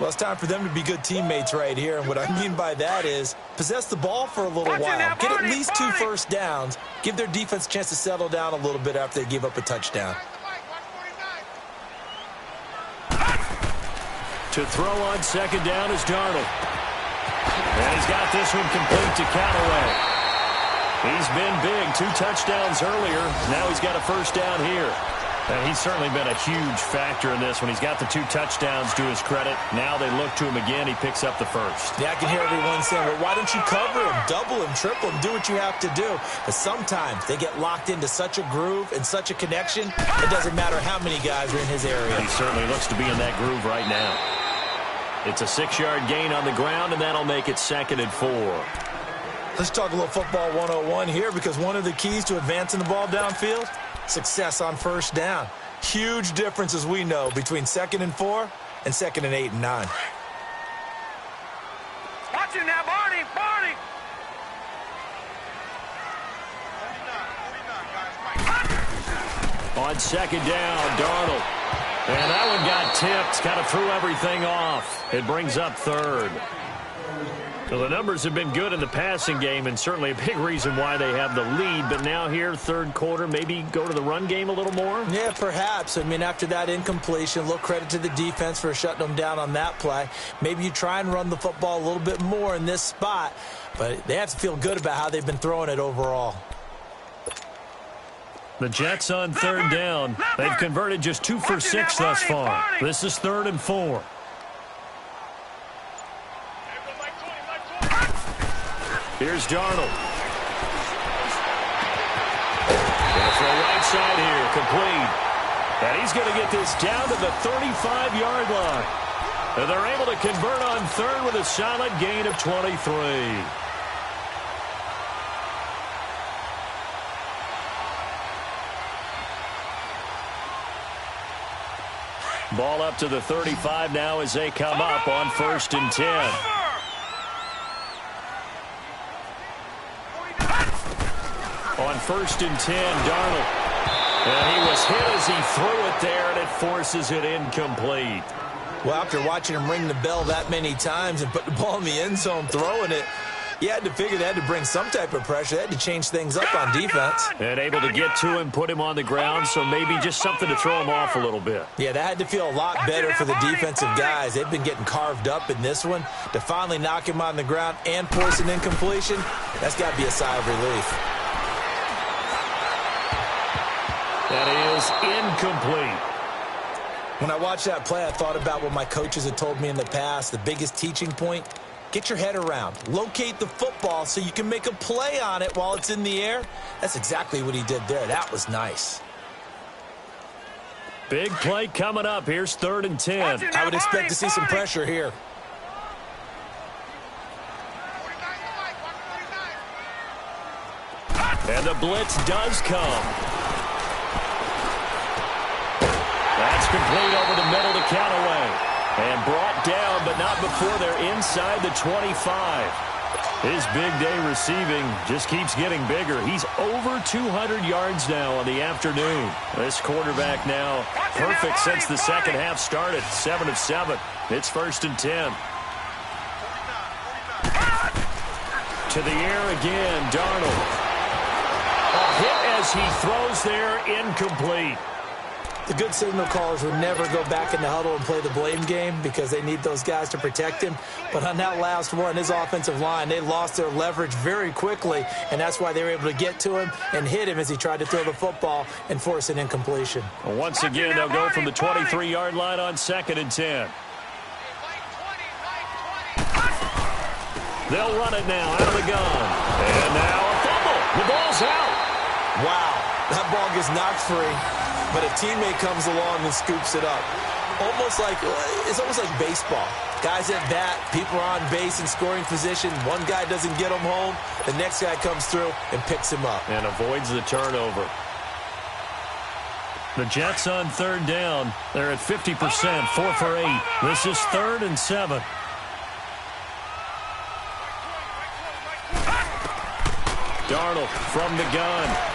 Well, it's time for them to be good teammates right here, and what I mean by that is possess the ball for a little while. Get at least 2 first downs. Give their defense a chance to settle down a little bit after they give up a touchdown. To throw on 2nd down is Darnold. And he's got this one complete to Callaway. He's been big. 2 touchdowns earlier. Now he's got a first down here. And he's certainly been a huge factor in this one. He's got the 2 touchdowns to his credit. Now they look to him again. He picks up the first. Yeah, I can hear everyone saying, well, why don't you cover him, double him, triple him, do what you have to do. But sometimes they get locked into such a groove and such a connection, it doesn't matter how many guys are in his area. He certainly looks to be in that groove right now. It's a 6-yard gain on the ground, and that'll make it 2nd and 4. Let's talk a little football 101 here, because one of the keys to advancing the ball downfield, success on first down. Huge difference, as we know, between 2nd and 4 and 2nd and 8 and 9. Watch it now, Barney, Barney. On 2nd down, Darnold. And that one got tipped, kind of threw everything off. It brings up 3rd. So the numbers have been good in the passing game, and certainly a big reason why they have the lead. But now here, 3rd quarter, maybe go to the run game a little more? Yeah, perhaps. I mean, after that incompletion, a little credit to the defense for shutting them down on that play. Maybe you try and run the football a little bit more in this spot, but they have to feel good about how they've been throwing it overall. The Jets on 3rd down. They've converted just 2 for 6 thus far. This is 3rd and 4. Here's Darnold. And for a right side here, complete. And he's going to get this down to the 35-yard line. And they're able to convert on 3rd with a solid gain of 23. Ball up to the 35 now as they come up on 1st and 10. On 1st and 10, Darnold. And he was hit as he threw it there, and it forces it incomplete. Well, after watching him ring the bell that many times and put the ball in the end zone throwing it, you had to figure they had to bring some type of pressure. They had to change things up on defense. And able to get to him, put him on the ground, so maybe just something to throw him off a little bit. Yeah, that had to feel a lot better for the defensive guys. They've been getting carved up in this one. To finally knock him on the ground and force an incompletion, that's got to be a sigh of relief. That is incomplete. When I watched that play, I thought about what my coaches had told me in the past. The biggest teaching point, get your head around. Locate the football so you can make a play on it while it's in the air. That's exactly what he did there. That was nice. Big play coming up. Here's 3rd and 10. I would expect to see some pressure here. And the blitz does come. That's complete over the middle to Callaway. And brought down, but not before they're inside the 25. His big day receiving just keeps getting bigger. He's over 200 yards now on the afternoon. This quarterback now perfect since the second half started. 7 of 7. It's 1st and 10. To the air again, Darnold. A hit as he throws there, incomplete. The good signal callers would never go back in the huddle and play the blame game because they need those guys to protect him. But on that last one, his offensive line, they lost their leverage very quickly, and that's why they were able to get to him and hit him as he tried to throw the football and force an incompletion. Well, once again, they'll go from the 23-yard line on 2nd and 10. They'll run it now out of the gun. And now a fumble. The ball's out. Wow, that ball gets knocked free, but a teammate comes along and scoops it up. It's almost like baseball. Guys at bat, people are on base in scoring position. One guy doesn't get him home. The next guy comes through and picks him up. And avoids the turnover. The Jets on 3rd down. They're at 50%, 4 for 8. This is 3rd and 7. Darnold from the gun.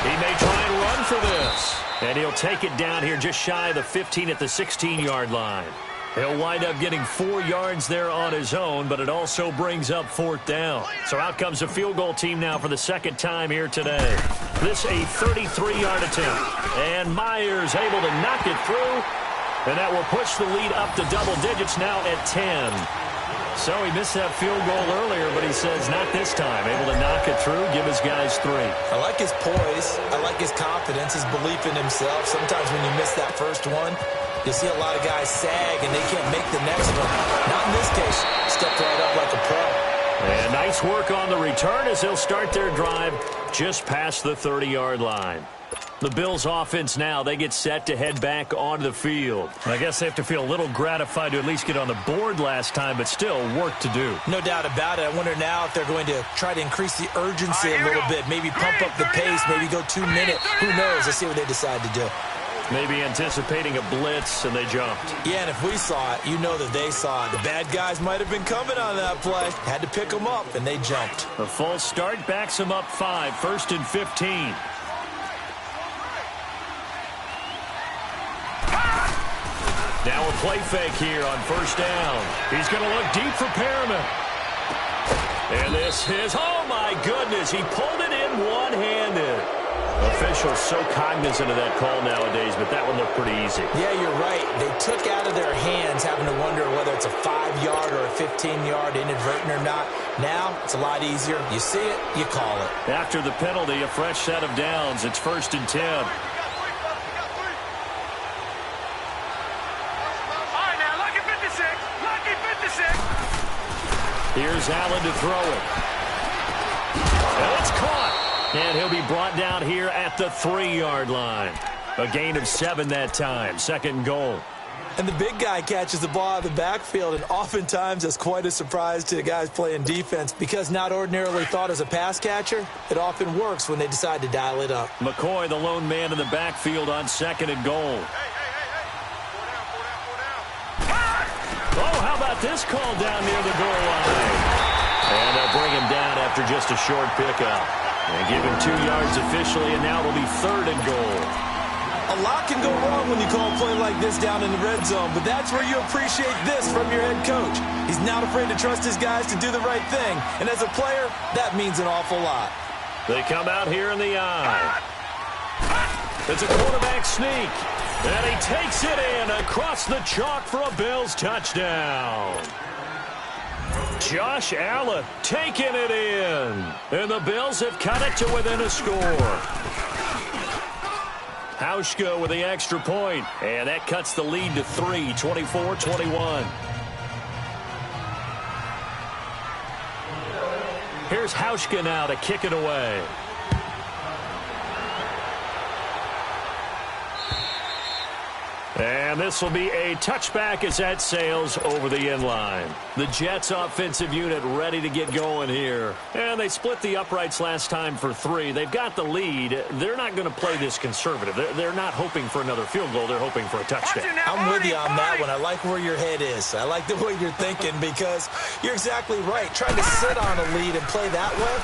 He may try and run for this. And he'll take it down here just shy of the 15 at the 16-yard line. He'll wind up getting 4 yards there on his own, but it also brings up 4th down. So out comes the field goal team now for the 2nd time here today. This a 33-yard attempt. And Myers able to knock it through. And that will push the lead up to double digits now at 10. So he missed that field goal earlier, but he says not this time. Able to knock it through, give his guys 3. I like his poise. I like his confidence, his belief in himself. Sometimes when you miss that first one, you see a lot of guys sag and they can't make the next one. Not in this case. Stepped right up like a pro. And nice work on the return as they'll start their drive just past the 30-yard line. The Bills offense now, they get set to head back onto the field. I guess they have to feel a little gratified to at least get on the board last time, but still work to do. No doubt about it. I wonder now if they're going to try to increase the urgency a little bit, maybe pump up the pace, maybe go 2 minute. Who knows? Let's see what they decide to do. Maybe anticipating a blitz, and they jumped. Yeah, and if we saw it, you know that they saw it. The bad guys might have been coming on that play. Had to pick them up, and they jumped. A false start backs them up 5, 1st and 15. Now a play fake here on 1st down. He's going to look deep for Perriman. And this is, oh my goodness, he pulled it in one-handed. Officials so cognizant of that call nowadays, but that one looked pretty easy. Yeah, you're right. They took out of their hands having to wonder whether it's a 5-yard or a 15-yard inadvertent or not. Now, it's a lot easier. You see it, you call it. After the penalty, a fresh set of downs. It's 1st and 10. Here's Allen to throw it. And it's caught. And he'll be brought down here at the 3-yard line. A gain of 7 that time. 2nd and goal. And the big guy catches the ball out of the backfield, and oftentimes that's quite a surprise to the guys playing defense because not ordinarily thought as a pass catcher, it often works when they decide to dial it up. McCoy, the lone man in the backfield on 2nd and goal. Oh, how about this call down near the goal line? And they'll bring him down after just a short pickup. And give him 2 yards officially, and now it'll be 3rd and goal. A lot can go wrong when you call a play like this down in the red zone, but that's where you appreciate this from your head coach. He's not afraid to trust his guys to do the right thing, and as a player, that means an awful lot. They come out here in the eye. It's a quarterback sneak. And he takes it in across the chalk for a Bills touchdown. Josh Allen taking it in. And the Bills have cut it to within a score. Hauschka with the extra point, and that cuts the lead to 3, 24-21. Here's Hauschka now to kick it away. And this will be a touchback as that sails over the inline. The Jets offensive unit ready to get going here. And they split the uprights last time for 3. They've got the lead. They're not going to play this conservative. They're not hoping for another field goal. They're hoping for a touchdown. I'm with you on that one. I like where your head is. I like the way you're thinking because you're exactly right. Trying to sit on a lead and play that way,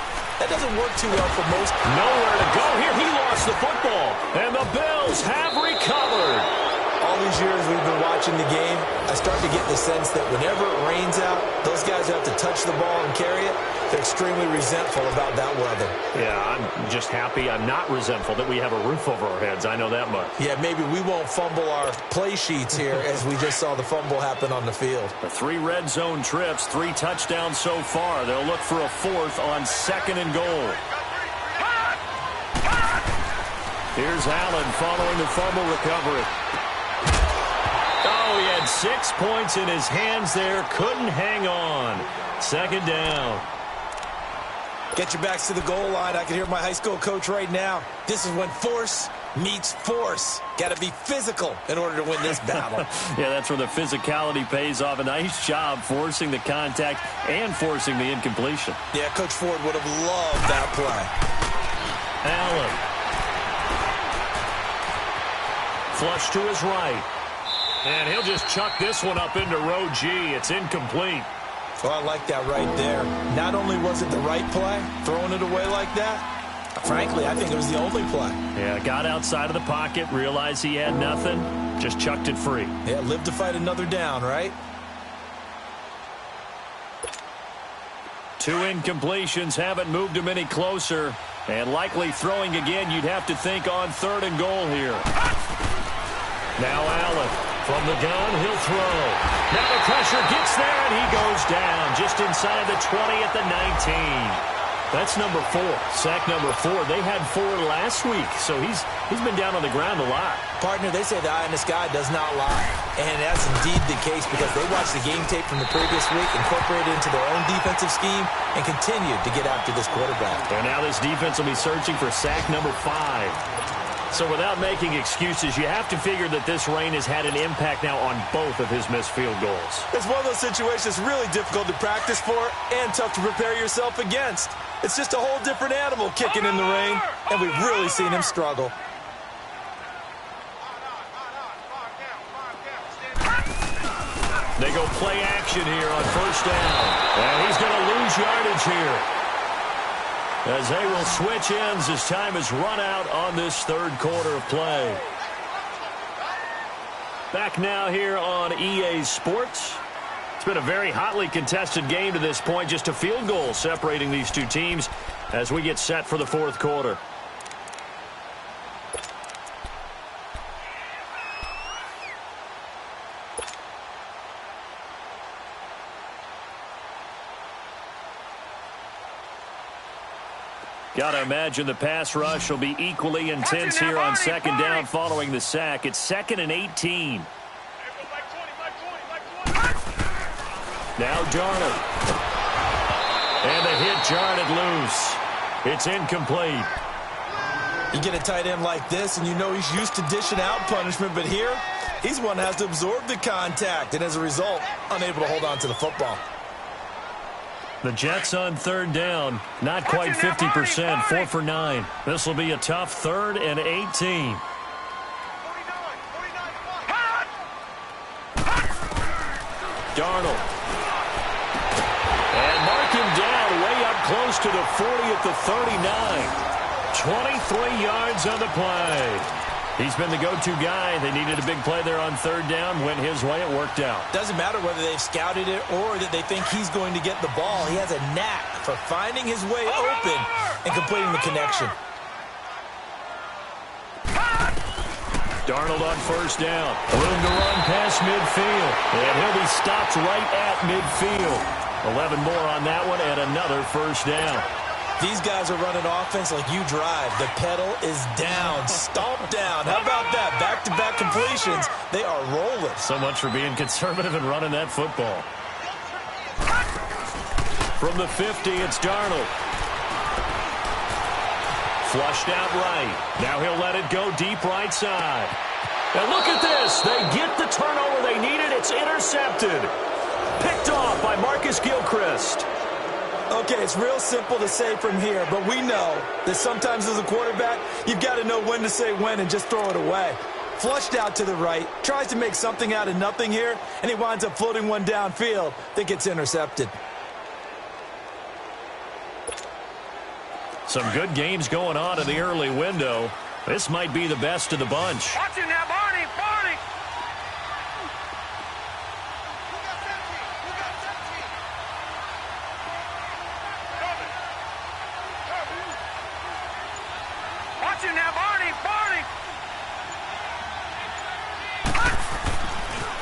that doesn't work too well for most. Nowhere to go here. He lost the football. And the Bills have recovered. All these years we've been watching the game, I start to get the sense that whenever it rains out, those guys who have to touch the ball and carry it, they're extremely resentful about that weather. Yeah, I'm just happy I'm not resentful that we have a roof over our heads. I know that much. Yeah, maybe we won't fumble our play sheets here as we just saw the fumble happen on the field. The 3 red zone trips, 3 touchdowns so far. They'll look for a 4th on 2nd and goal. Here's Allen following the fumble recovery. Oh, he had 6 points in his hands there. Couldn't hang on. 2nd down. Get your backs to the goal line. I can hear my high school coach right now. This is when force meets force. Got to be physical in order to win this battle. Yeah, that's where the physicality pays off. A nice job forcing the contact and forcing the incompletion. Yeah, Coach Ford would have loved that play. Allen. Flush to his right. And he'll just chuck this one up into row G. It's incomplete. Well, I like that right there. Not only was it the right play, throwing it away like that, frankly, I think it was the only play. Yeah, got outside of the pocket, realized he had nothing, just chucked it free. Yeah, live to fight another down, right? 2 incompletions haven't moved him any closer. And likely throwing again, you'd have to think on 3rd and goal here. Now Allen. From the gun, he'll throw. Now the pressure gets there, and he goes down just inside the 20 at the 19. That's number 4. Sack number 4. They had 4 last week, so he's been down on the ground a lot. Partner, they say the eye in the sky does not lie. And that's indeed the case because they watched the game tape from the previous week, incorporated it into their own defensive scheme, and continued to get after this quarterback. And now this defense will be searching for sack number 5. So without making excuses, you have to figure that this rain has had an impact now on both of his missed field goals. It's one of those situations really difficult to practice for and tough to prepare yourself against. It's just a whole different animal kicking in the rain, and we've really seen him struggle. They go play action here on 1st down. And he's going to lose yardage here, as they will switch ends as time is run out on this 3rd quarter of play. Back now here on EA Sports. It's been a very hotly contested game to this point. Just a field goal separating these 2 teams as we get set for the 4th quarter. Got to imagine the pass rush will be equally intense here on 2nd down following the sack. It's 2nd and 18. Now Darnold. And the hit jarred loose. It's incomplete. You get a tight end like this, and you know he's used to dishing out punishment, but here, he's one that has to absorb the contact, and as a result, unable to hold on to the football. The Jets on 3rd down, not quite 50%, 4 for 9. This will be a tough 3rd and 18. Darnold. And mark him down way up close to the 40 at the 39. 23 yards on the play. He's been the go-to guy. They needed a big play there on 3rd down. Went his way. It worked out. Doesn't matter whether they've scouted it or that they think he's going to get the ball. He has a knack for finding his way open and completing the connection. Darnold on 1st down. Room to run past midfield. And he'll be stopped right at midfield. 11 more on that one and another 1st down. These guys are running offense like you drive. The pedal is down, stomped down. How about that? Back-to-back completions. They are rolling. So much for being conservative and running that football. From the 50, it's Darnold. Flushed out right. Now he'll let it go deep right side. And look at this. They get the turnover they needed. It's intercepted. Picked off by Marcus Gilchrist. Okay, it's real simple to say from here, but we know that sometimes as a quarterback, you've got to know when to say when and just throw it away. Flushed out to the right, tries to make something out of nothing here, and he winds up floating one downfield that gets intercepted. Some good games going on in the early window. This might be the best of the bunch. Watch it now, Barney! Barney! Watch it now, Barney! Barney!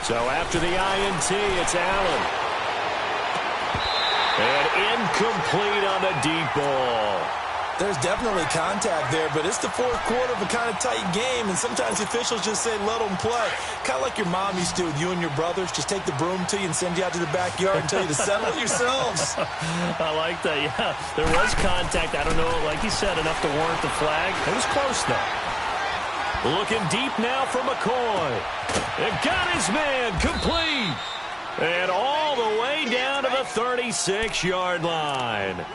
So after the INT, it's Allen. And incomplete on the deep ball. There's definitely contact there, but it's the fourth quarter of a kind of tight game, and sometimes officials just say, let them play. Kind of like your mom used to with you and your brothers. Just take the broom to you and send you out to the backyard and tell you to settle it yourselves. I like that, yeah. There was contact. I don't know, like you said, enough to warrant the flag. It was close, though. Looking deep now for McCoy. It got his man complete. And all the way down to the 36-yard line.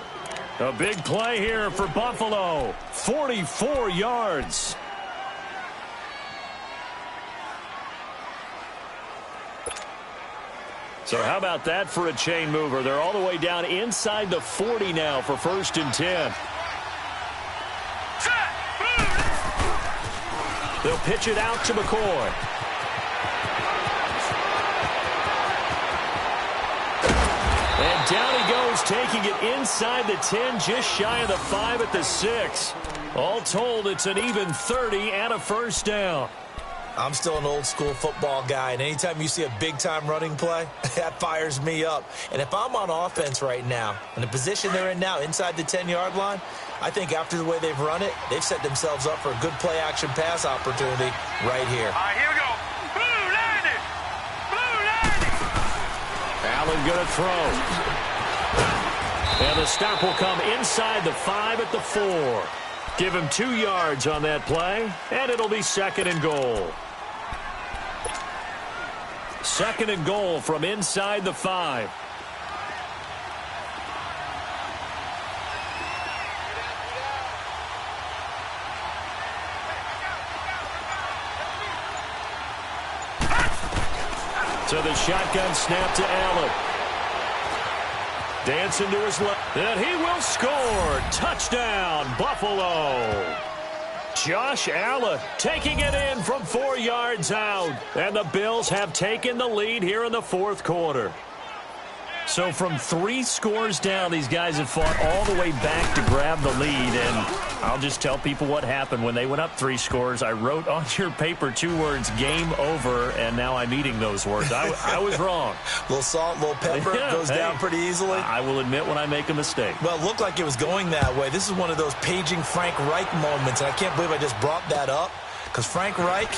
A big play here for Buffalo. 44 yards. So how about that for a chain mover? They're all the way down inside the 40 now for 1st and 10. They'll pitch it out to McCoy. And down he goes, taking it inside the 10, just shy of the 5 at the 6. All told, it's an even 30 and a first down. I'm still an old-school football guy, and anytime you see a big-time running play, that fires me up. And if I'm on offense right now, in the position they're in now, inside the 10-yard line, I think after the way they've run it, they've set themselves up for a good play-action pass opportunity right here. All right, here we go. Blue landed! Blue landed! Allen going to throw. And the stop will come inside the 5 at the 4. Give him 2 yards on that play, and it'll be 2nd and goal. 2nd and goal from inside the 5. So the shotgun snap to Allen. Dancing to his left, and he will score. Touchdown, Buffalo. Josh Allen taking it in from 4 yards out. And the Bills have taken the lead here in the 4th quarter. So from 3 scores down, these guys have fought all the way back to grab the lead. And I'll just tell people what happened when they went up 3 scores. I wrote on your paper 2 words, game over, and now I'm eating those words. I was wrong. A little salt, a little pepper, goes down pretty easily. I will admit when I make a mistake. Well, it looked like it was going that way. This is one of those paging Frank Reich moments, and I can't believe I just brought that up. Because Frank Reich,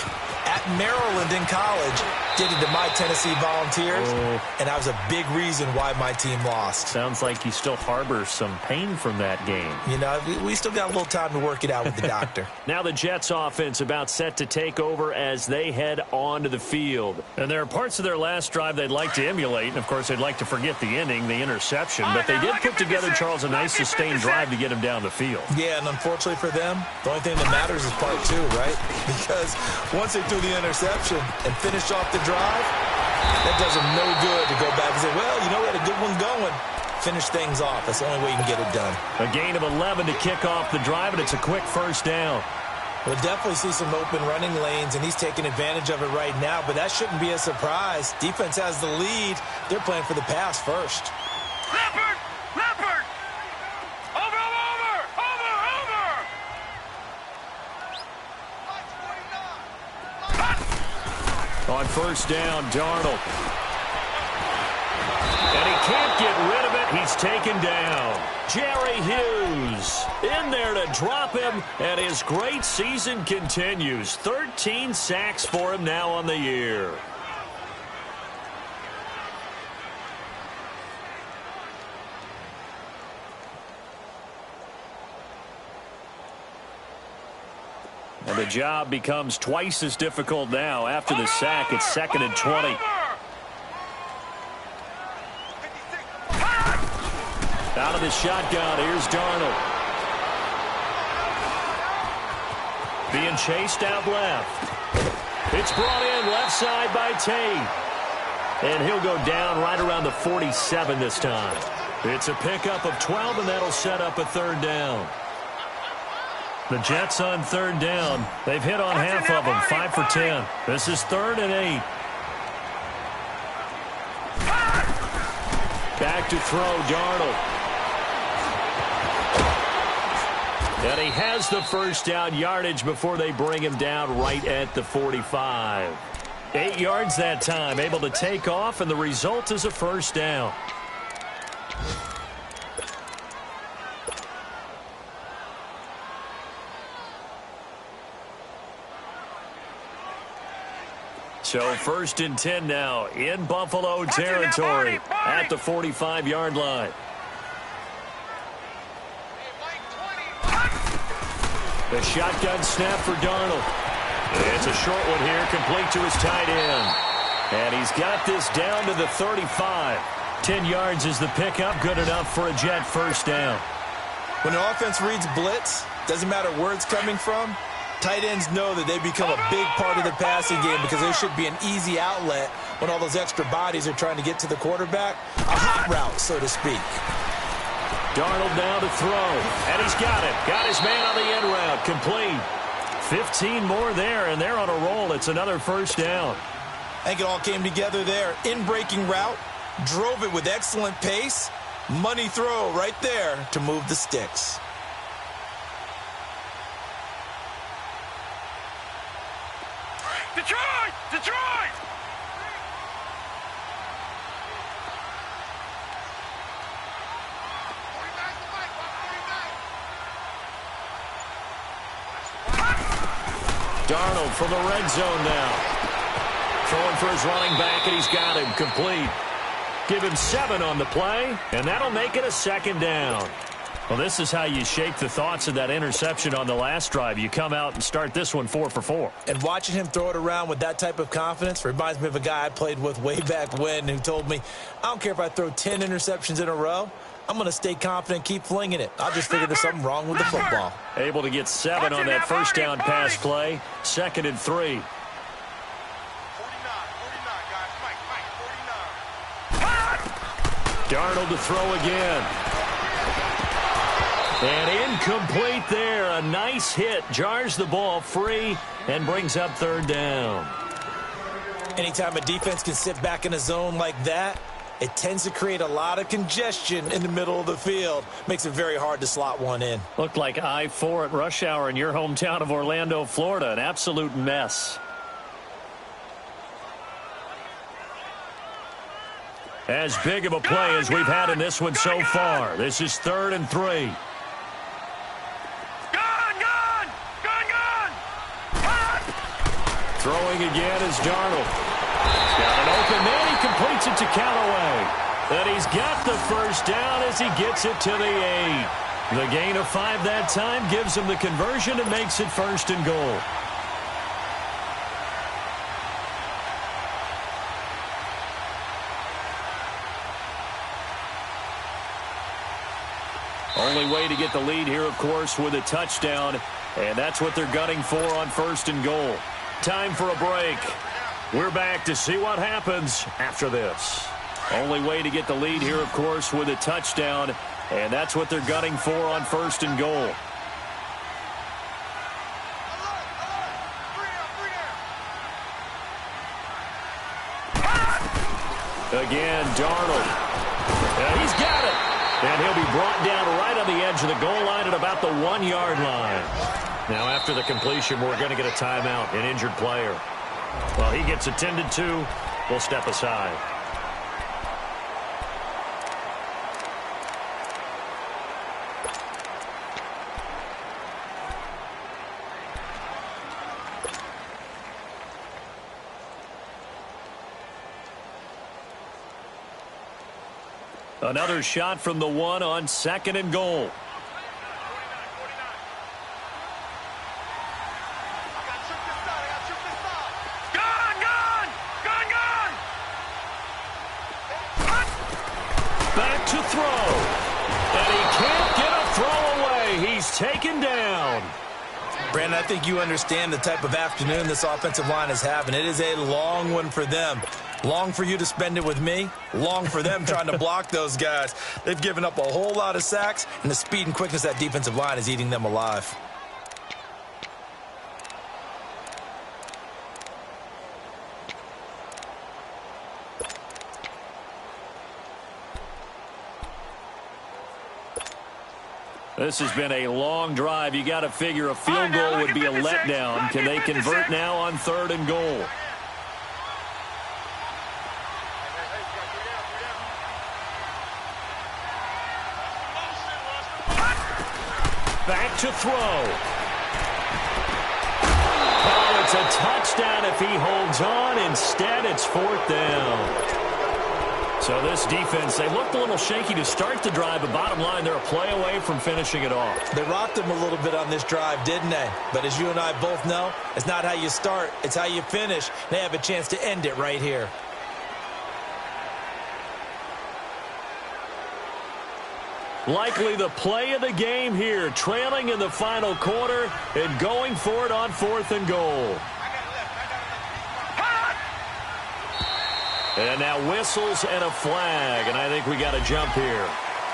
at Maryland in college, did it to my Tennessee Volunteers, and that was a big reason why my team lost. Sounds like you still harbor some pain from that game. You know, we still got a little time to work it out with the doctor. Now the Jets offense about set to take over as they head onto the field. And there are parts of their last drive they'd like to emulate, and of course they'd like to forget the inning, the interception, but they did put together, Charles, a nice sustained drive to get him down the field. Yeah, and unfortunately for them, the only thing that matters is part 2, right? Because once they threw the interception and finished off the drive, that does them no good to go back and say, well, you know, we had a good one going. Finish things off. That's the only way you can get it done. A gain of 11 to kick off the drive, and it's a quick first down. We'll definitely see some open running lanes, and he's taking advantage of it right now, but that shouldn't be a surprise. Defense has the lead. They're playing for the pass first. Leopard! Leopard! Over, over, over, over! On first down, Darnold. And he can't get rid of it. He's taken down. Jerry Hughes in there to drop him, and his great season continues. 13 sacks for him now on the year. And the job becomes twice as difficult now. After the sack, it's 2nd and 20. Out of the shotgun, here's Darnold. Being chased out left. It's brought in left side by Tate. And he'll go down right around the 47 this time. It's a pickup of 12, and that'll set up a 3rd down. The Jets on 3rd down. They've hit on half of them, 5 for 10. This is 3rd and 8. Back to throw, Darnold. And he has the 1st down yardage before they bring him down right at the 45. 8 yards that time, able to take off, and the result is a 1st down. So 1st and 10 now in Buffalo territory at the 45-yard line. The shotgun snap for Darnold. It's a short one here, complete to his tight end. And he's got this down to the 35. 10 yards is the pickup, good enough for a Jet 1st down. When an offense reads blitz, doesn't matter where it's coming from, tight ends know that they become a big part of the passing game because they should be an easy outlet when all those extra bodies are trying to get to the quarterback. A hot route, so to speak. Darnold now to throw, and he's got it. Got his man on the end route, complete. 15 more there, and they're on a roll. It's another 1st down. I think it all came together there. In-breaking route, drove it with excellent pace. Money throw right there to move the sticks. Detroit! Detroit! Darnold from the red zone now. Throwing for his running back, and he's got him complete. Give him 7 on the play, and that'll make it a 2nd down. Well, this is how you shake the thoughts of that interception on the last drive. You come out and start this one 4 for 4. And watching him throw it around with that type of confidence reminds me of a guy I played with way back when who told me, I don't care if I throw 10 interceptions in a row. I'm going to stay confident, keep flinging it. I'll just figure there's something wrong with the football. Able to get 7 on that 1st down pass play. 2nd and 3. 49, guys. Mike, 49. Darnold to throw again. And incomplete there. A nice hit. Jars the ball free and brings up 3rd down. Anytime a defense can sit back in a zone like that, it tends to create a lot of congestion in the middle of the field. Makes it very hard to slot one in. Looked like I-4 at rush hour in your hometown of Orlando, Florida. An absolute mess. As big of a play as we've had in this one so far. This is 3rd and 3. Throwing again is Darnold. He's got an open man. He completes it to Callaway. And he's got the 1st down as he gets it to the 8. The gain of 5 that time gives him the conversion and makes it 1st and goal. Only way to get the lead here, of course, with a touchdown. And that's what they're gunning for on 1st and goal. Time for a break. We're back to see what happens after this. Only way to get the lead here, of course, with a touchdown. And that's what they're gunning for on 1st and goal. Again, Darnold. And he's got it. And he'll be brought down right on the edge of the goal line at about the 1-yard line. Now, after the completion, we're going to get a timeout, an injured player. Well, he gets attended to. We'll step aside. Another shot from the one on 2nd and goal. Back to throw. And he can't get a throw away. He's taken down. Brandon, I think you understand the type of afternoon this offensive line is having. It is a long one for them. Long for you to spend it with me. Long for them trying to block those guys. They've given up a whole lot of sacks, and the speed and quickness of that defensive line is eating them alive. This has been a long drive. You got to figure a field goal would be a letdown. Can they convert now on 3rd and goal? Back to throw. Oh, it's a touchdown if he holds on. Instead, it's 4th down. So this defense, they looked a little shaky to start the drive, but bottom line, they're a play away from finishing it off. They rocked them a little bit on this drive, didn't they? But as you and I both know, it's not how you start, it's how you finish. They have a chance to end it right here. Likely the play of the game here, trailing in the final quarter and going for it on 4th and goal. And now whistles and a flag, and I think we got a jump here.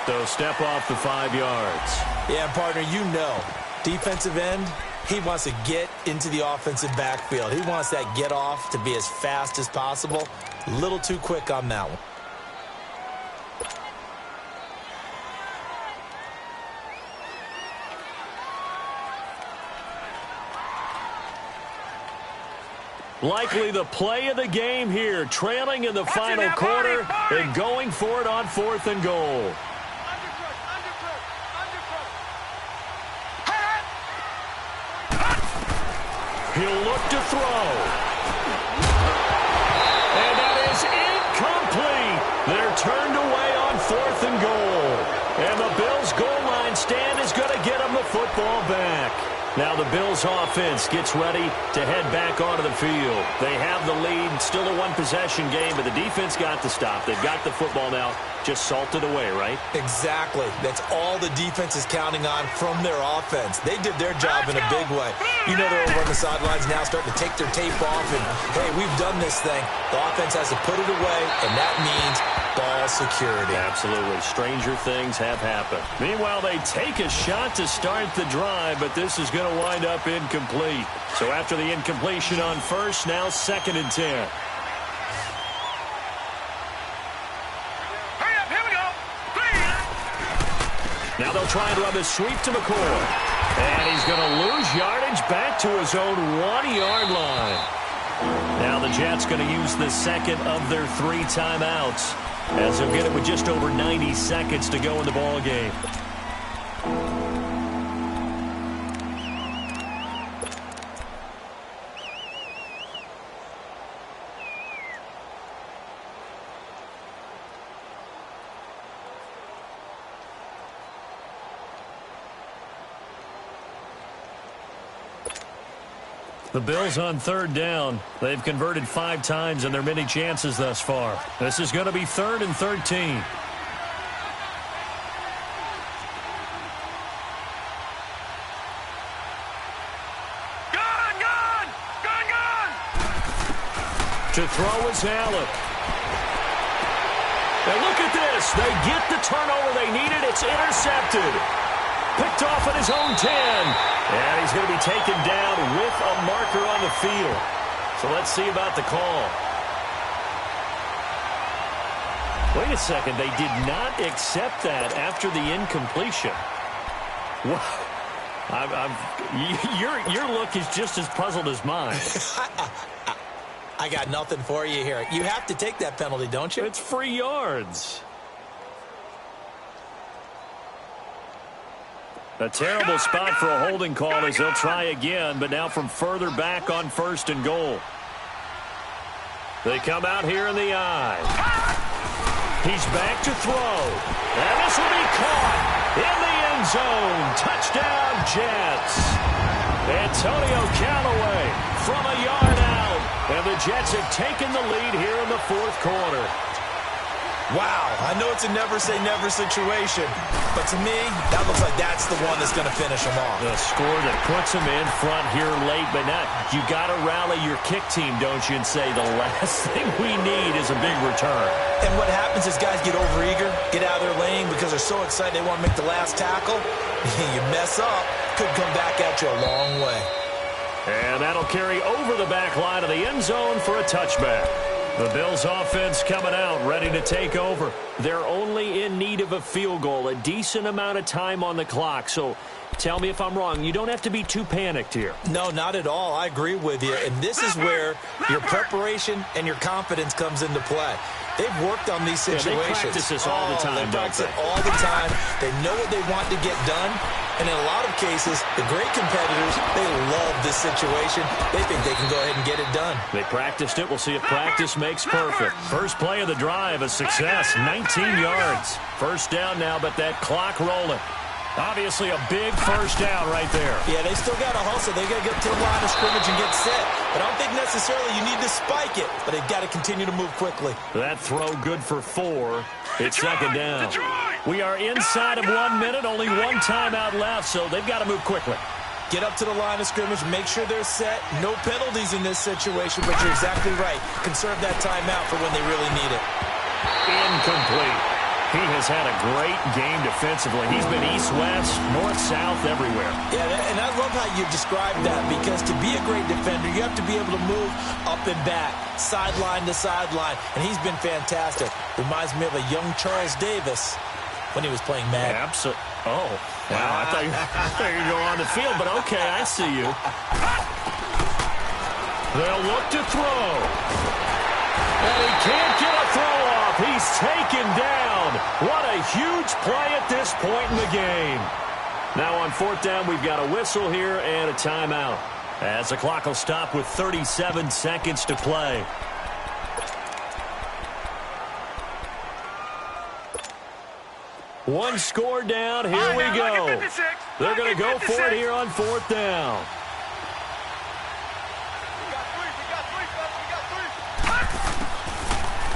So step off the 5 yards. Yeah, partner, you know, defensive end, he wants to get into the offensive backfield. He wants that get off to be as fast as possible. A little too quick on that one. Likely the play of the game here, trailing in the final quarter and going for it on 4th and goal. He'll look to throw. And that is incomplete. They're turned away on 4th and goal. And the Bills' goal line stand is going to get them the football back. Now the Bills offense gets ready to head back onto the field. They have the lead, still a one-possession game, but the defense got to stop. They've got the football now, just salted away, right? Exactly. That's all the defense is counting on from their offense. They did their job in a big way. You know they're over on the sidelines now starting to take their tape off, and, hey, we've done this thing. The offense has to put it away, and that means ball security. Absolutely. Stranger things have happened. Meanwhile, they take a shot to start the drive, but this is going to wind up incomplete. So after the incompletion on 1st, now 2nd and 10. Hurry up, here we go. Please. Now they'll try and run the sweep to McCoy. And he's going to lose yardage back to his own 1-yard line. Now the Jets going to use the second of their 3 timeouts, as they'll get it with just over 90 seconds to go in the ball game. The Bills on 3rd down. They've converted 5 times in their many chances thus far. This is going to be 3rd and 13. Gone! To throw is Allen. And look at this. They get the turnover they needed. It's intercepted. Picked off at his own 10. And he's going to be taken down with a marker on the field. So let's see about the call. Wait a second. They did not accept that after the incompletion. Wow. Your look is just as puzzled as mine. I got nothing for you here. You have to take that penalty, don't you? It's free yards. A terrible spot for a holding call as they'll try again, but now from further back on 1st and goal. They come out here in the eye. He's back to throw. And this will be caught in the end zone. Touchdown, Jets. Antonio Callaway from a yard out. And the Jets have taken the lead here in the 4th quarter. Wow, I know it's a never-say-never situation, but to me, that looks like that's the one that's going to finish them off. The score that puts them in front here late, but now you got to rally your kick team, don't you, and say the last thing we need is a big return. And what happens is guys get overeager, get out of their lane because they're so excited they want to make the last tackle. You mess up, could come back at you a long way. And that'll carry over the back line of the end zone for a touchback. The Bills offense coming out, ready to take over. They're only in need of a field goal, a decent amount of time on the clock. So tell me if I'm wrong. You don't have to be too panicked here. No, not at all. I agree with you. And this is where your preparation and your confidence comes into play. They've worked on these situations. They practice this all the time, They practice it all the time. They know what they want to get done. And in a lot of cases, the great competitors, they love this situation. They think they can go ahead and get it done. They practiced it. We'll see if practice makes perfect. First play of the drive, a success, 19 yards. First down now, but that clock rolling. Obviously a big first down right there. Yeah, they still got to hustle. They got to get to the line of scrimmage and get set. But I don't think necessarily you need to spike it, but they've got to continue to move quickly. That throw good for 4. It's second down. We are inside of 1 minute, only one timeout left, so they've got to move quickly. Get up to the line of scrimmage, make sure they're set. No penalties in this situation, but you're exactly right. Conserve that timeout for when they really need it. Incomplete. He has had a great game defensively. He's been east-west, north-south, everywhere. Yeah, and I love how you described that because to be a great defender, you have to be able to move up and back, sideline to sideline, and he's been fantastic. Reminds me of a young Charles Davis when he was playing Madden. Absolutely. Oh, wow. I thought you were going on the field, but okay, I see you. They'll look to throw. And he can't get a throw off. He's taken down. What a huge play at this point in the game. Now on 4th down, we've got a whistle here and a timeout, as the clock will stop with 37 seconds to play. One score down. Here we go. They're going to go for it here on 4th down.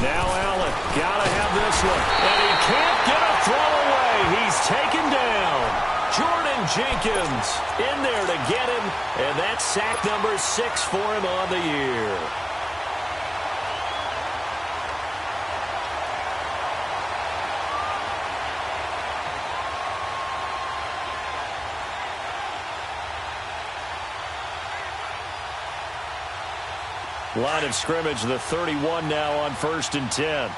Now Allen, gotta have this one. And he can't get a throw away. He's taken down. Jordan Jenkins in there to get him. And that's sack number 6 for him on the year. Line of scrimmage, the 31 now on 1st and 10.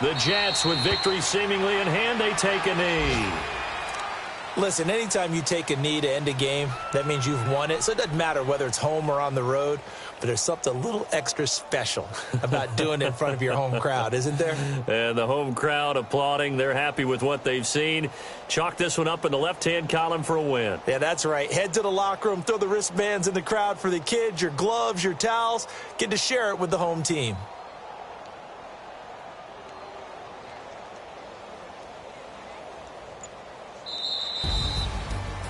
The Jets with victory seemingly in hand, they take a knee. Listen, anytime you take a knee to end a game, that means you've won it. So it doesn't matter whether it's home or on the road, but there's something a little extra special about doing it in front of your home crowd, isn't there? And the home crowd applauding. They're happy with what they've seen. Chalk this one up in the left-hand column for a win. Yeah, that's right. Head to the locker room, throw the wristbands in the crowd for the kids, your gloves, your towels. Get to share it with the home team.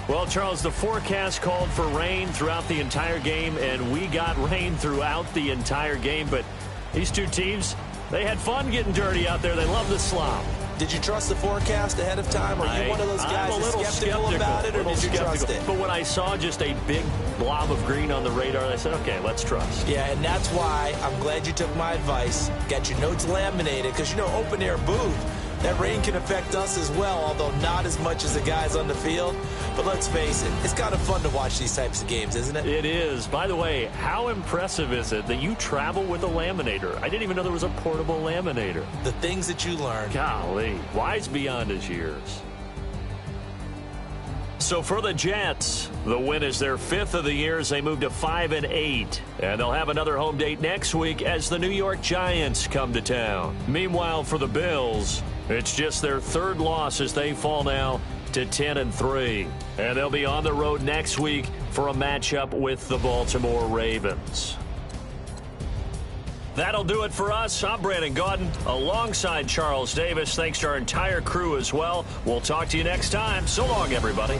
Well, Charles, the forecast called for rain throughout the entire game, and we got rain throughout the entire game. But these two teams, they had fun getting dirty out there. They love the slop. Did you trust the forecast ahead of time? Are you one of those guys that's skeptical about it, or did you trust it? But when I saw just a big blob of green on the radar, I said, okay, let's trust. Yeah, and that's why I'm glad you took my advice. Got your notes laminated, because, you know, open-air booth, that rain can affect us as well, although not as much as the guys on the field. But let's face it, it's kind of fun to watch these types of games, isn't it? It is. By the way, how impressive is it that you travel with a laminator? I didn't even know there was a portable laminator. The things that you learn. Golly, wise beyond his years. So for the Jets, the win is their 5th of the year as they move to 5-8. And they'll have another home date next week as the New York Giants come to town. Meanwhile, for the Bills, it's just their 3rd loss as they fall now to 10-3. And they'll be on the road next week for a matchup with the Baltimore Ravens. That'll do it for us. I'm Brandon Gaudin alongside Charles Davis. Thanks to our entire crew as well. We'll talk to you next time. So long, everybody.